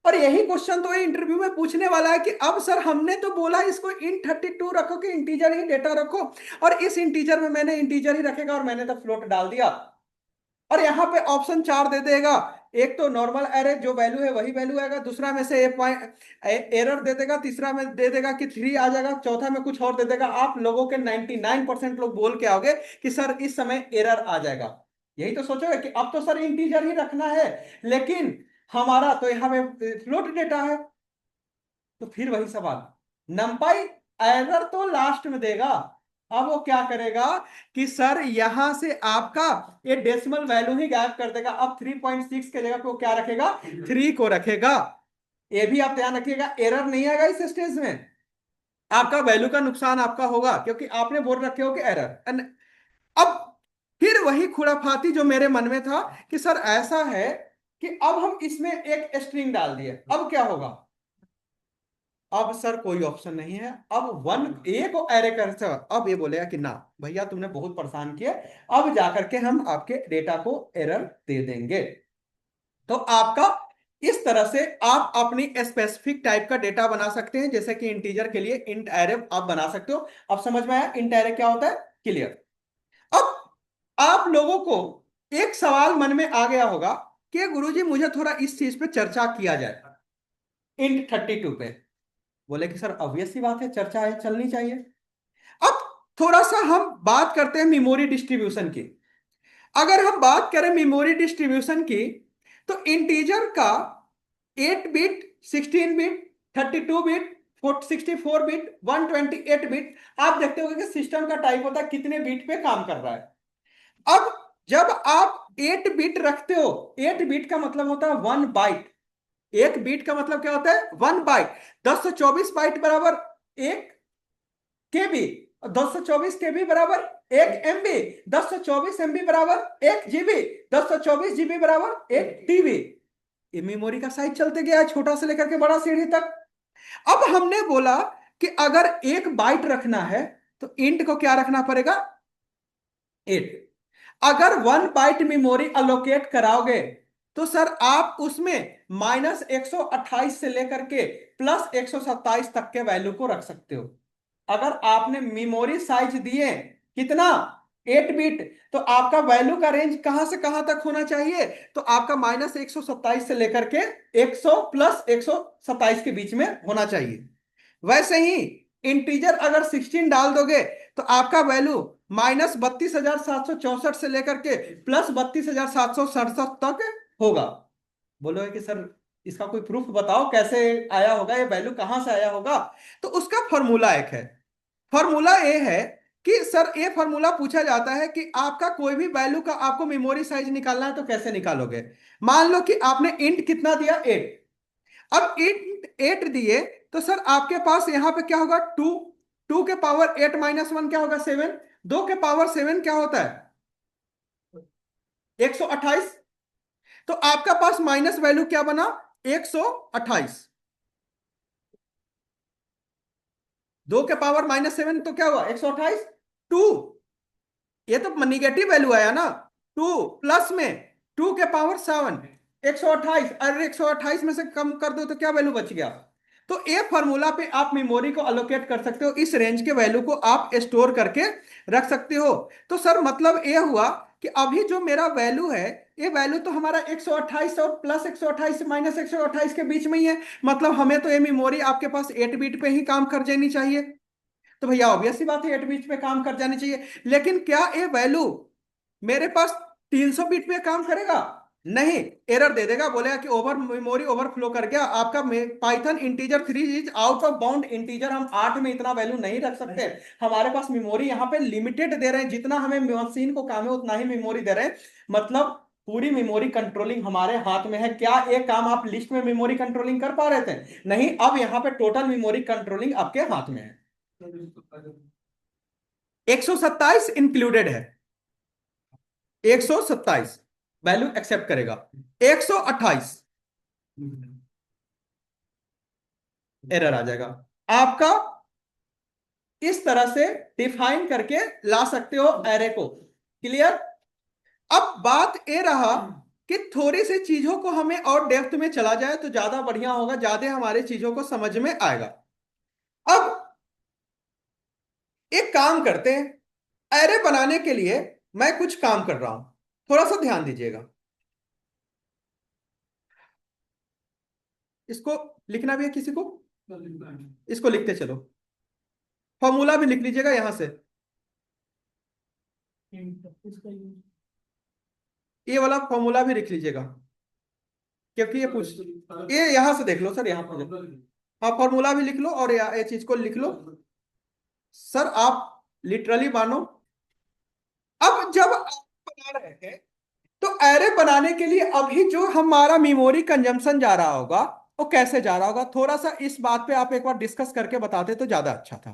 और यही क्वेश्चन तो इंटरव्यू में पूछने वाला है कि अब सर हमने तो बोला इसको इन 32 रखो कि इंटीजर ही डेटा रखो, और इस इंटीजर में मैंने इंटीजर ही रखेगा और मैंने तो फ्लोट डाल दिया, और यहां पे ऑप्शन 4 दे देगा। एक तो नॉर्मल एरे जो वैल्यू है वही वैल्यू आएगा, दूसरा में से एरर दे देगा, तीसरा में दे देगा कि 3 आ जाएगा, चौथा में कुछ और दे देगा। आप लोगों के 99% लोग बोल के आओगे कि सर इस समय एरर आ जाएगा। यही तो सोचोगे कि अब तो सर इंटीजर ही रखना है, लेकिन हमारा तो यहाँ पे फ्लोट डेटा है। तो फिर वही सवाल, नंपाई एरर तो लास्ट में देगा। अब वो क्या करेगा कि सर यहां से आपका ये डेसिमल वैल्यू ही गायब कर देगा। अब 3.6 के जगह पे वो क्या रखेगा? 3 को रखेगा। ये भी आप ध्यान रखिएगा, एरर नहीं आएगा इस स्टेज में, आपका वैल्यू का नुकसान आपका होगा क्योंकि आपने बोल रखे हो कि एरर। अब फिर वही खुराफाती जो मेरे मन में था कि सर ऐसा है कि अब हम इसमें एक स्ट्रिंग डाल दिए, अब क्या होगा? अब सर कोई ऑप्शन नहीं है, अब वन ए को एरे कर सर। अब ये बोलेगा कि ना भैया तुमने बहुत परेशान किया, अब जाकर के हम आपके डेटा को एरर दे देंगे। तो आपका इस तरह से आप अपनी स्पेसिफिक टाइप का डेटा बना सकते हैं, जैसे कि इंटीजर के लिए इंट एरे आप बना सकते हो। अब समझ में आया इंट एरे क्या होता है? क्लियर। अब आप लोगों को एक सवाल मन में आ गया होगा कि गुरुजी मुझे थोड़ा इस चीज पे चर्चा किया जाए, इंट 32 पे। बोले कि सर ऑब्वियस सी बात है, चर्चा है, चलनी चाहिए। अब थोड़ा सा हम बात करते हैं मेमोरी डिस्ट्रीब्यूशन की। अगर हम बात करें मेमोरी डिस्ट्रीब्यूशन की, तो इंटीजर का 8 bit, 16 bit, 32 bit, 64 bit, 128 bit, आप देखते हो कि सिस्टम का टाइप होता है कितने बिट पे काम कर रहा है। अब जब आप 8 बिट रखते हो, 8 बिट का मतलब होता है 1 बाइट। एक बीट का मतलब क्या होता है? 1 बाइट। 1024 बाइट बराबर 1 केबी, 1024 केबी बराबर 1 एमबी, 1024 एमबी बराबर 1 जीबी, 1024 जीबी बराबर 1 टीबी। ये मेमोरी का साइज चलते गया है, छोटा से लेकर के बड़ा सीढ़ी तक। अब हमने बोला कि अगर 1 बाइट रखना है तो इंट को क्या रखना पड़ेगा? 8। अगर 1 बाइट मेमोरी अलोकेट कराओगे तो सर आप उसमें -128 से लेकर के +127 तक के वैल्यू को रख सकते हो। अगर आपने मेमोरी साइज दिए कितना? 8 बिट, तो आपका वैल्यू का रेंज कहां से कहां तक होना चाहिए? तो आपका -127 से लेकर के 100 +127 के बीच में होना चाहिए। वैसे ही इंटीजर अगर 16 डाल दोगे तो आपका वैल्यू -32,764 से लेकर के +32,767 तक होगा। बोलोगे कि सर इसका कोई प्रूफ बताओ, कैसे आया होगा ये वैल्यू, कहां से आया होगा? तो उसका फॉर्मूला एक है। फॉर्मूला ये है कि सर ये फॉर्मूला पूछा जाता है कि आपका कोई भी वैल्यू का आपको मेमोरी साइज निकालना है तो कैसे निकालोगे? मान लो कि आपने इंट कितना दिया? 8। अब इंट 8 दिए तो सर आपके पास यहां पे क्या होगा? 2। 2 के पावर 8 -1 क्या होगा? 7। 2 के पावर 7 क्या होता है? 128। तो आपका पास माइनस वैल्यू क्या बना? 128। 2 के पावर -7 तो क्या हुआ? 128। 2, ये तो निगेटिव वैल्यू आया ना। 2 प्लस में 2 के पावर 7, 128। अरे 128 में से कम कर दो तो क्या वैल्यू बच गया? तो ये फॉर्मूला पे आप मेमोरी को अलोकेट कर सकते हो, इस रेंज के वैल्यू को आप स्टोर करके रख सकते हो। तो सर मतलब ये हुआ कि अभी जो मेरा वैल्यू है, ये वैल्यू तो हमारा 128 और +128 से -128 के बीच में ही है। मतलब हमें तो ये मेमोरी आपके पास 8 बिट पे ही काम कर जानी चाहिए। तो भैया ऑब्वियस सी बात है 8 बिट पे काम कर जानी चाहिए। लेकिन क्या ये वैल्यू मेरे पास 300 बिट पे काम करेगा? नहीं, एरर दे देगा, बोलेगा कि ओवर मेमोरी ओवरफ्लो कर गया आपका। Python integer 3 is out of bound integer, हम 8 में इतना वैल्यू नहीं रख सकते। हमारे पास मेमोरी यहाँ पे लिमिटेड दे रहे हैं, जितना हमें मशीन को काम है उतना ही मेमोरी दे रहे हैं। मतलब पूरी मेमोरी कंट्रोलिंग हमारे हाथ में है। क्या एक काम आप लिस्ट में मेमोरी कंट्रोलिंग कर पा रहे थे? नहीं, अब यहाँ पे टोटल मेमोरी कंट्रोलिंग आपके हाथ में है। 127 इंक्लूडेड है, 127 वैल्यू एक्सेप्ट करेगा। 128 एरर आ जाएगा। आपका इस तरह से डिफाइन करके ला सकते हो एरे को। क्लियर? अब बात ये रहा कि थोड़ी सी चीजों को हमें और डेप्थ में चला जाए तो ज्यादा बढ़िया होगा, ज्यादा हमारे चीजों को समझ में आएगा। अब एक काम करते हैं, एरे बनाने के लिए मैं कुछ काम कर रहा हूं, थोड़ा सा ध्यान दीजिएगा। इसको लिखना भी है किसी को? इसको लिखते चलो, फॉर्मूला भी लिख लीजिएगा यहां से। ये वाला फॉर्मूला भी लिख लीजिएगा, क्योंकि ये यहां से देख लो सर, यहां पर हाँ फॉर्मूला भी लिख लो और ये चीज को लिख लो सर, आप लिटरली मानो। अब जब आप बना रहे हैं तो एरे बनाने के लिए अभी जो हमारा मेमोरी कंजम्पशन जा रहा होगा वो कैसे जा रहा होगा, थोड़ा सा इस बात पे आप एक बार डिस्कस करके बताते तो ज्यादा अच्छा था।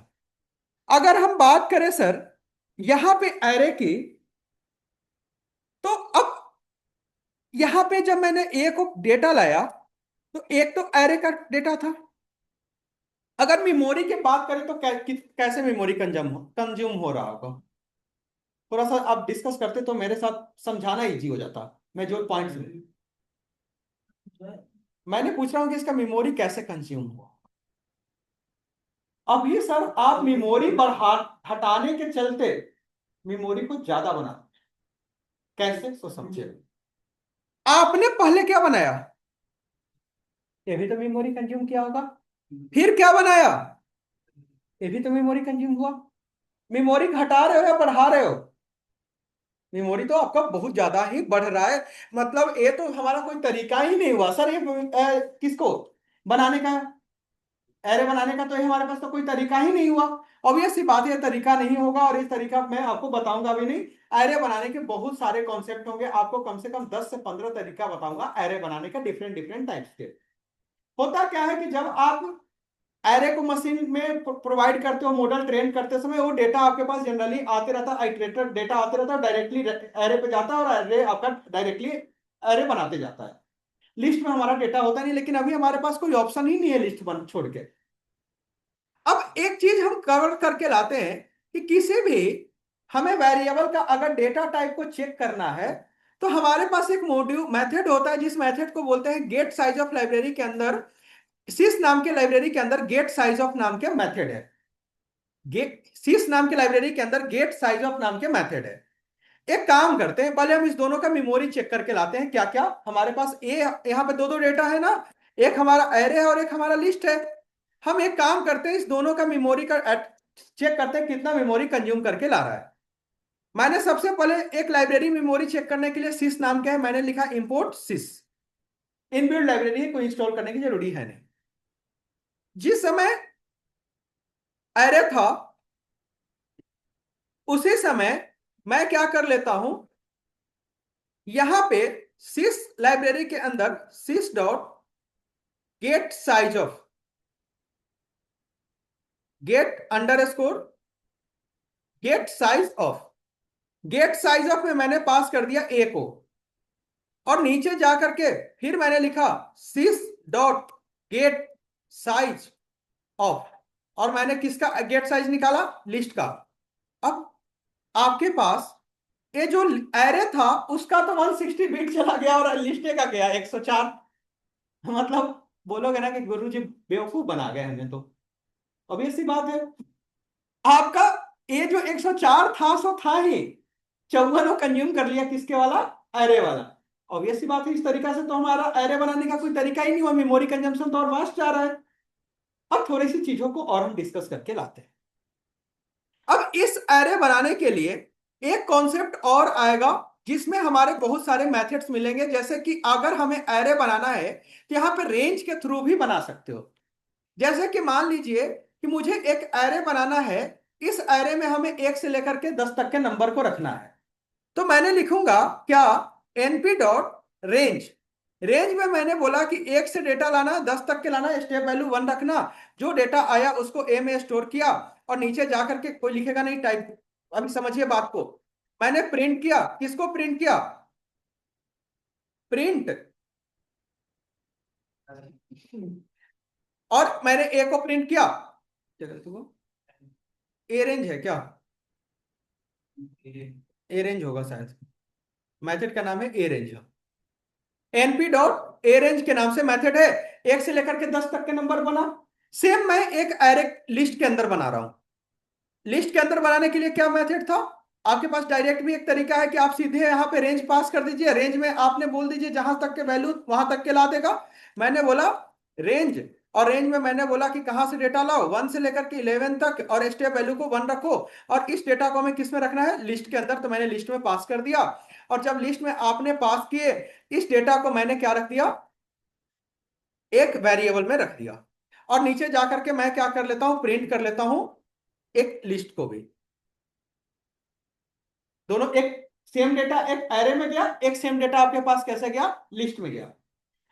अगर हम बात करें सर यहां पे एरे की, तो अब यहां पे जब मैंने ए को डेटा लाया तो एक तो एरे का डेटा था। अगर मेमोरी की बात करें तो कैसे मेमोरी कंज्यूम हो रहा होगा, थोड़ा सा आप डिस्कस करते तो मेरे साथ समझाना इजी हो जाता। मैं जो पॉइंट्स मैंने पूछ रहा हूं कि इसका मेमोरी कैसे कंज्यूम हुआ। अब ये सर आप मेमोरी पर हटाने के चलते मेमोरी को ज्यादा बना, कैसे सो समझे। आपने पहले क्या बनाया, ये भी तो मेमोरी कंज्यूम किया होगा। फिर क्या बनाया, ये भी तो मेमोरी कंज्यूम हुआ। मेमोरी घटा रहे हो या बढ़ा रहे हो? मेमोरी तो आपका बहुत ज्यादा ही बढ़ रहा है। मतलब ये तो हमारा कोई तरीका ही नहीं हुआ सर, ये किसको बनाने का, एरे बनाने का, तो ये हमारे पास तो कोई तरीका ही नहीं हुआ। ऑब्वियस सी बात है तरीका नहीं होगा, और इस तरीका मैं आपको बताऊंगा भी नहीं। एरे बनाने के बहुत सारे कॉन्सेप्ट होंगे, आपको कम से कम 10 से 15 तरीका बताऊंगा एरे बनाने का, डिफरेंट डिफरेंट टाइप्स के। होता क्या है कि जब आप एरे को मशीन में प्रोवाइड करते हो, मॉडल ट्रेन करते समय वो डेटा आपके पास जनरली आते रहता है, आइटरेटेड डेटा आते रहता है, डायरेक्टली एरे पे जाता है और एरे आपका डायरेक्टली एरे बनाते जाता है। लिस्ट में हमारा डेटा होता नहीं, लेकिन अभी हमारे पास कोई ऑप्शन ही नहीं है लिस्ट बन छोड़ के। अब एक चीज हम कवर करके लाते हैं कि किसी भी हमें वेरिएबल का अगर डेटा टाइप को चेक करना है तो हमारे पास एक मॉड्यूल मेथड होता है, जिस मेथड को बोलते हैं गेट साइज ऑफ लाइब्रेरी के अंदर, सिस नाम के लाइब्रेरी के अंदर गेट साइज ऑफ नाम के मेथड है। गेट सिस नाम के लाइब्रेरी के अंदर गेट साइज ऑफ नाम के मेथड है। एक काम करते हैं, पहले हम इस दोनों का मेमोरी चेक करके लाते हैं। क्या क्या हमारे पास यहाँ पे दो दो डेटा है ना, एक हमारा एरे है और एक हमारा लिस्ट है। हम एक काम करते हैं, इस दोनों का मेमोरी का चेक करते हैं कितना मेमोरी कंज्यूम करके ला रहा है। मैंने सबसे पहले एक लाइब्रेरी मेमोरी चेक करने के लिए सिस नाम का है, मैंने लिखा इंपोर्ट सिस। इनबिल्ट लाइब्रेरी को इंस्टॉल करने की जरूरी है नहीं। जिस समय एरे था उसी समय मैं क्या कर लेता हूं, यहां पे सिस लाइब्रेरी के अंदर sys dot get size of, get underscore get size of, get size of में मैंने पास कर दिया ए को, और नीचे जाकर के फिर मैंने लिखा सिस डॉट गेट साइज ऑफ, और मैंने किसका गेट साइज निकाला, लिस्ट का। अब आपके पास ये जो एरे था उसका तो 160 बिट चला गया और लिस्ट का गया 104। मतलब बोलोगे ना कि गुरुजी बेवकूफ बना गए हमें, तो ऑब्वियस सी बात है। आपका ये जो 104 था सो था ही, 54 कंज्यूम कर लिया किसके वाला, एरे वाला। ऑब्वियस सी बात है, इस तरीका से तो हमारा एरे बनाने का कोई तरीका ही नहीं हुआ, मेमोरी कंजम्पशन तो और वास्ट जा रहा है। अब थोड़ी सी चीजों को और हम डिस्कस करके लाते हैं। अब इस एरे बनाने के लिए एक कॉन्सेप्ट और आएगा जिसमें हमारे बहुत सारे मेथड्स मिलेंगे। जैसे कि अगर हमें एरे बनाना है तो यहां पे रेंज के थ्रू भी बना सकते हो। जैसे कि मान लीजिए कि मुझे एक एरे बनाना है, इस एरे में हमें 1 से लेकर के 10 तक के नंबर को रखना है, तो मैंने लिखूंगा क्या, np डॉट रेंज। रेंज में मैंने बोला कि 1 से डेटा लाना, 10 तक के लाना, स्टेप वैल्यू 1 रखना, जो डेटा आया उसको ए में स्टोर किया, और नीचे जाकर के कोई लिखेगा नहीं टाइप। अभी समझिए बात को, मैंने प्रिंट किया, किसको प्रिंट किया? प्रिंट, और मैंने ए को प्रिंट किया। क्या गलती हुआ? ए रेंज है क्या? ए रेंज होगा शायद, मेथड का नाम है ए range. NP dot A range के नाम से मेथड है, 1 से लेकर के 10 तक के नंबर बना। सेम मैं एक एरे लिस्ट के अंदर बना रहा हूं। लिस्ट के अंदर बनाने के लिए क्या मेथड था? आपके पास डायरेक्ट भी एक तरीका है कि आप सीधे यहां पे रेंज पास कर दीजिए, रेंज में आपने बोल दीजिए जहां तक के वैल्यू वहां तक के ला देगा। मैंने बोला रेंज, और रेंज में मैंने बोला कि कहां से डेटा लाओ, 1 से लेकर के 11 तक, और स्टेप वैल्यू को 1 रखो, और इस डेटा को हमें किस में रखना है? लिस्ट के अंदर। तो मैंने लिस्ट में पास कर दिया, और जब लिस्ट में आपने पास किए, इस डेटा को मैंने क्या रख दिया? एक वेरिएबल में रख दिया। और नीचे जाकर के मैं क्या कर लेता हूं? प्रिंट कर लेता हूं एक लिस्ट को भी। दोनों एक सेम डेटा एक एरे में गया, एक सेम डेटा आपके पास कैसे गया? लिस्ट में गया।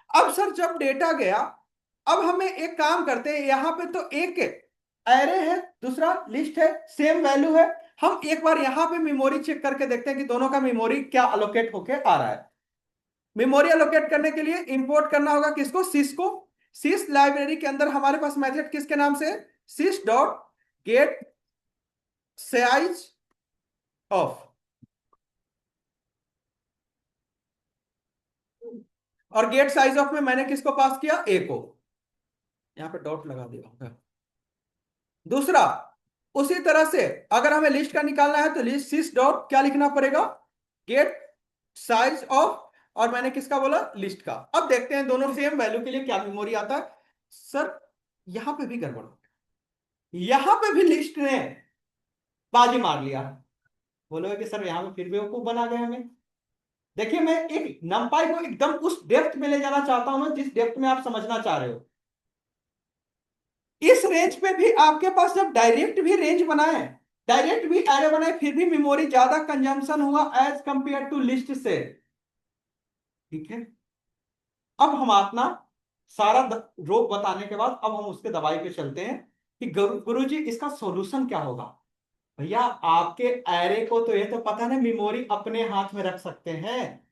अब सर जब डेटा गया, अब हमें एक काम करते हैं, यहां पे तो एक एरे है, दूसरा लिस्ट है, सेम वैल्यू है। हम एक बार यहां पे मेमोरी चेक करके देखते हैं कि दोनों का मेमोरी क्या अलोकेट होके आ रहा है। मेमोरी अलोकेट करने के लिए इंपोर्ट करना होगा किसको? सिस को। सिस लाइब्रेरी के अंदर हमारे पास मेथड किसके नाम से? सिस डॉट गेट साइज ऑफ, और गेट साइज ऑफ में मैंने किसको पास किया? ए को। यहां पे डॉट लगा दिया। दूसरा, उसी तरह से अगर हमें लिस्ट का निकालना है तो लिस्ट सिस डॉट क्या लिखना पड़ेगा? गेट साइज ऑफ, और मैंने किसका बोला? लिस्ट का। अब देखते हैं दोनों सेम वैल्यू के लिए क्या मेमोरी आता है। सर यहां पे भी गड़बड़, यहां पे भी लिस्ट ने बाजी मार लिया। बोलोगे कि सर यहां पे फिर बेवकूफ बना गए हमें। देखिए मैं एक नंपाई को एकदम उस डेप्थ में ले जाना चाहता हूं ना जिस डेप्थ में आप समझना चाह रहे हो। इस रेंज पे भी आपके पास जब डायरेक्ट भी रेंज बनाए, डायरेक्ट भी एरे बनाए, फिर भी मेमोरी ज्यादा कंजम्पशन हुआ एज कंपेयर टू लिस्ट से। ठीक है, अब हम अपना सारा रोप बताने के बाद अब हम उसके दवाई पे चलते हैं कि गुरुजी इसका सॉल्यूशन क्या होगा। भैया आपके एरे को तो ये तो पता नहीं मेमोरी अपने हाथ में रख सकते हैं।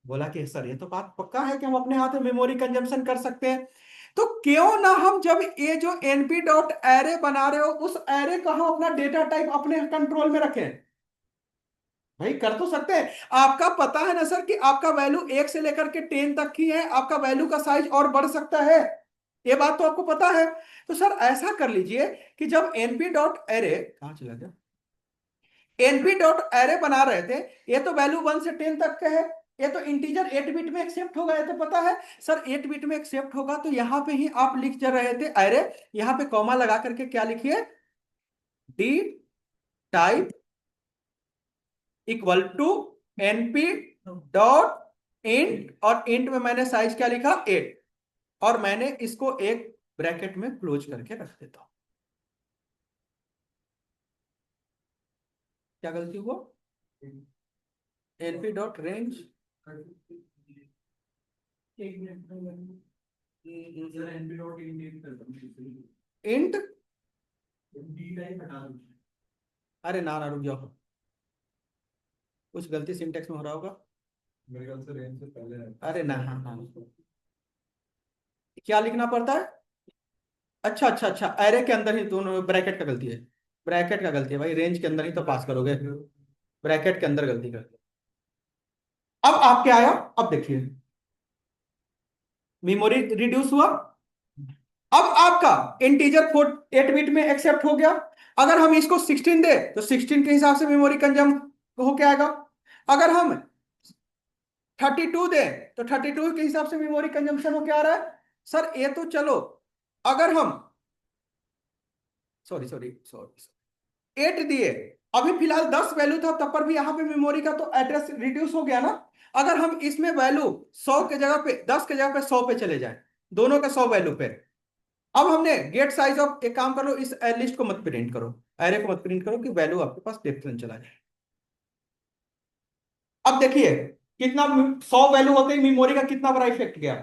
बोला कि सर ये तो बात पक्का है कि हम अपने हाथ में मेमोरी कंजम्पशन कर सकते हैं, तो क्यों ना हम जब ये जो np डॉट एरे बना रहे हो उस एरे का हम अपना डेटा टाइप अपने कंट्रोल में रखें। भाई कर तो सकते हैं। आपका पता है ना सर कि आपका वैल्यू 1 से लेकर के 10 तक ही है, आपका वैल्यू का साइज और बढ़ सकता है, ये बात तो आपको पता है। तो सर ऐसा कर लीजिए कि जब np डॉट एरे, कहां चला गया? np डॉट एरे बना रहे थे, ये तो वैल्यू 1 से 10 तक का है, ये तो इंटीजर 8 बिट में एक्सेप्ट होगा, ये तो पता है। सर 8 बिट में एक्सेप्ट होगा तो यहां पे ही आप लिख जा रहे थे एरे, यहां पे कॉमा लगा करके क्या लिखिए? D type equal to np dot int, और इंट में मैंने साइज क्या लिखा? 8, और मैंने इसको एक ब्रैकेट में क्लोज करके रख देता हूं। क्या गलती हुआ? np डॉट रेंज इंट, अरे ना ना रुक जाओ, कुछ गलती सिंटेक्स में हो रहा होगा मेरे ख्याल से रेंज से पहले है। अरे ना, हाँ हाँ, क्या लिखना पड़ता है? अच्छा अच्छा अच्छा, एरे के अंदर ही दोनों, ब्रैकेट का गलती है, ब्रैकेट का गलती है भाई, रेंज के अंदर ही तो पास करोगे, ब्रैकेट के अंदर गलती कर। अब आप क्या आया? अब देखिए मेमोरी रिड्यूस हुआ। अब आपका इंटीजर 8 बिट में एक्सेप्ट हो गया। अगर हम इसको 16 दे तो 16 के हिसाब से मेमोरी कंजम हो क्या आएगा? अगर हम 32 दे तो 32 के हिसाब से मेमोरी कंजम्पशन हो क्या आ रहा है? सर ये तो चलो, अगर हम सॉरी सॉरी सॉरी 8 दिए, अभी फिलहाल 10 वैल्यू था तब पर भी यहां पे मेमोरी का तो एड्रेस रिड्यूस हो गया ना। अगर हम इसमें वैल्यू 100 के जगह पे 10 के जगह पे 100 पे चले जाए, दोनों के 100 वैल्यू पे, अब हमने गेट साइज ऑफ, एक काम करो इस लिस्ट को मत प्रिंट करो, एरे को मत प्रिंट करो कि वैल्यू आपके पास डेप्थ में चला जाए। अब देखिए कितना 100 वैल्यू होते ही मेमोरी का कितना बड़ा इफेक्ट गया।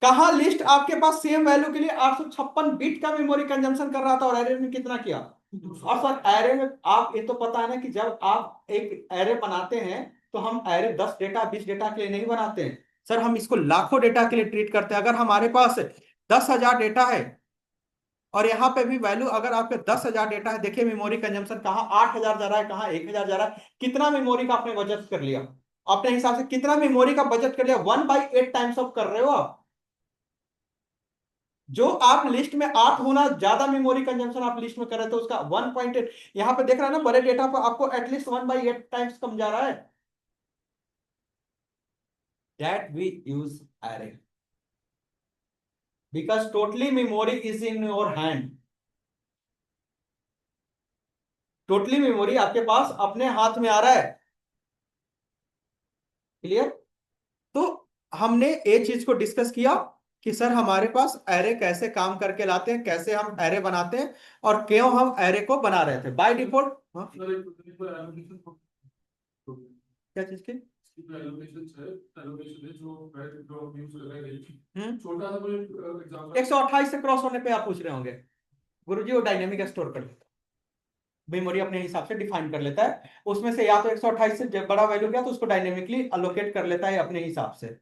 कहा लिस्ट आपके पास सेम वैल्यू के लिए 856 बिट का मेमोरी कंजम्पशन कर रहा था और एरे ने कितना किया? और सर एरे में आप ये तो पता है ना कि जब आप एक एरे बनाते हैं तो हम एरे 10 डेटा 20 डेटा के लिए नहीं बनाते हैं सर, हम इसको लाखों डेटा के लिए ट्रीट करते हैं। अगर हमारे पास 10,000 डेटा है और यहाँ पे भी वैल्यू अगर आपके 10,000 डेटा है, देखिए मेमोरी कंजम्पशन कहाँ 8,000 जा रहा है, कहाँ 1,000 जा रहा है, कितना मेमोरी का आपने बचत कर लिया अपने हिसाब से, कितना मेमोरी का बचत कर लिया, 1/8 टाइम्स ऑफ कर रहे हो आप। जो आप लिस्ट में 8 गुना ज्यादा मेमोरी कंजम्पशन आप लिस्ट में कर रहे थे उसका 1.8 यहां पे देख रहा है ना, बड़े डेटा पर आपको एटलीस्ट 1/8 टाइम्स कम जा रहा है। That we use array because totally memory is in your hand, totally memory आपके पास अपने हाथ में आ रहा है। क्लियर? तो हमने ये चीज को डिस्कस किया कि सर हमारे पास एरे कैसे काम करके लाते हैं, कैसे हम एरे बनाते हैं और क्यों हम एरे को बना रहे थे बाय डिफॉल्ट। क्या चीज की छोटा सा कोई एग्जांपल 128 से क्रॉस होने पे आप पूछ रहे होंगे गुरुजी, वो डायनेमिक स्टोर कर लेता है, मेमोरी अपने हिसाब से डिफाइन कर लेता है, उसमें से या तो 128 से जब बड़ा वैल्यू गया तो उसको डायनेमिकली अलोकेट कर लेता है अपने हिसाब से।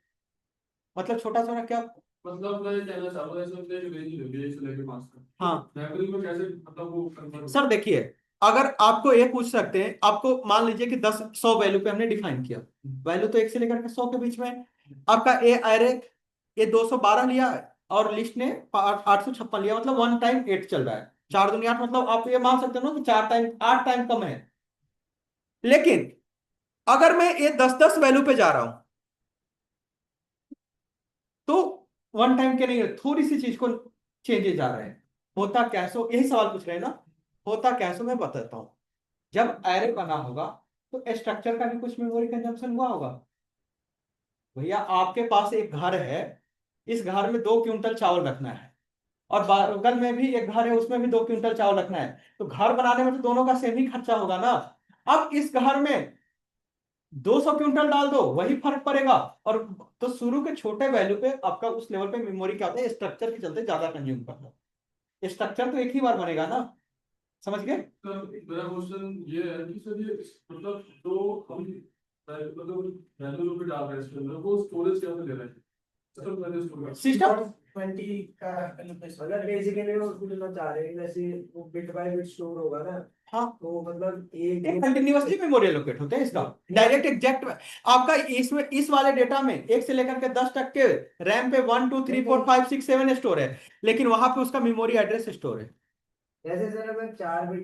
मतलब छोटा सा क्या, मतलब मैं कहना चाह रहा हूँ ऐसे होता है कि रेंज लगे 1 से लेके 5 तक, हाँ मेमोरी में कैसे मतलब वो कन्वर्ट सर देखिए, अगर आपको ये पूछ सकते हैं, आपको मान लीजिए कि 10 100 वैल्यू पे हमने डिफाइन किया, वैल्यू तो 1 से लेकर के 100 के बीच में है। आपका ए एरे ये 212 लिया और लिस्ट ने 856 लिया, मतलब 1 टाइम 8 चल रहा है, 4 दूनी 8, मतलब आप ये मान सकते हो ना कि 4 टाइम 8 टाइम कम है। लेकिन अगर मैं ये 10 वैल्यू पे जा रहा हूं तो 1 टाइम के नहीं है, थोड़ी सी चीज को चेंजेस आ रहे हैं। होता कैसे, यही सवाल पूछ रहे हैं ना, होता कैसे मैं बताता हूं। जब एरे बना होगा तो स्ट्रक्चर का भी कुछ मेमोरी कंजम्पशन हुआ होगा। भैया आपके पास एक घर है, इस घर में 2 क्विंटल चावल रखना है और बगल में भी एक घर है उसमें भी 2 क्विंटल चावल रखना है, तो घर बनाने में तो दोनों का सेम ही खर्चा होगा ना। अब इस घर में 200 क्विंटल डाल दो वही फर्क पड़ेगा। और तो शुरू के छोटे वैल्यू पे आपका उस लेवल पे मेमोरी क्या होता है, स्ट्रक्चर के चलते ज्यादा कंज्यूम करता है। स्ट्रक्चर तो एक ही बार बनेगा ना, समझ गए? मेरा क्वेश्चन ये है कि सर ये मतलब जो हम मतलब वैल्यू पे डाल रहे हैं इसके अंदर वो स्टोरेज क्या ले रहे हैं सिस्टम 20 का मतलब बेसिकली वो बोलना चाह रहे हैं जैसे वो बिट बाय बिट स्टोर होगा ना, हाँ तो मतलब एक एक कंटिन्यूअसली मेमोरी एलोकेट होते हैं इसका डायरेक्ट एग्जैक्ट। आपका इसमें इस वाले डेटा में 1 से लेकर के 10 तक के रैम पे 1 2 3 4 5 6 7 स्टोर है, लेकिन वहां पे उसका मेमोरी एड्रेस स्टोर है। जैसे सर अगर 4 बिट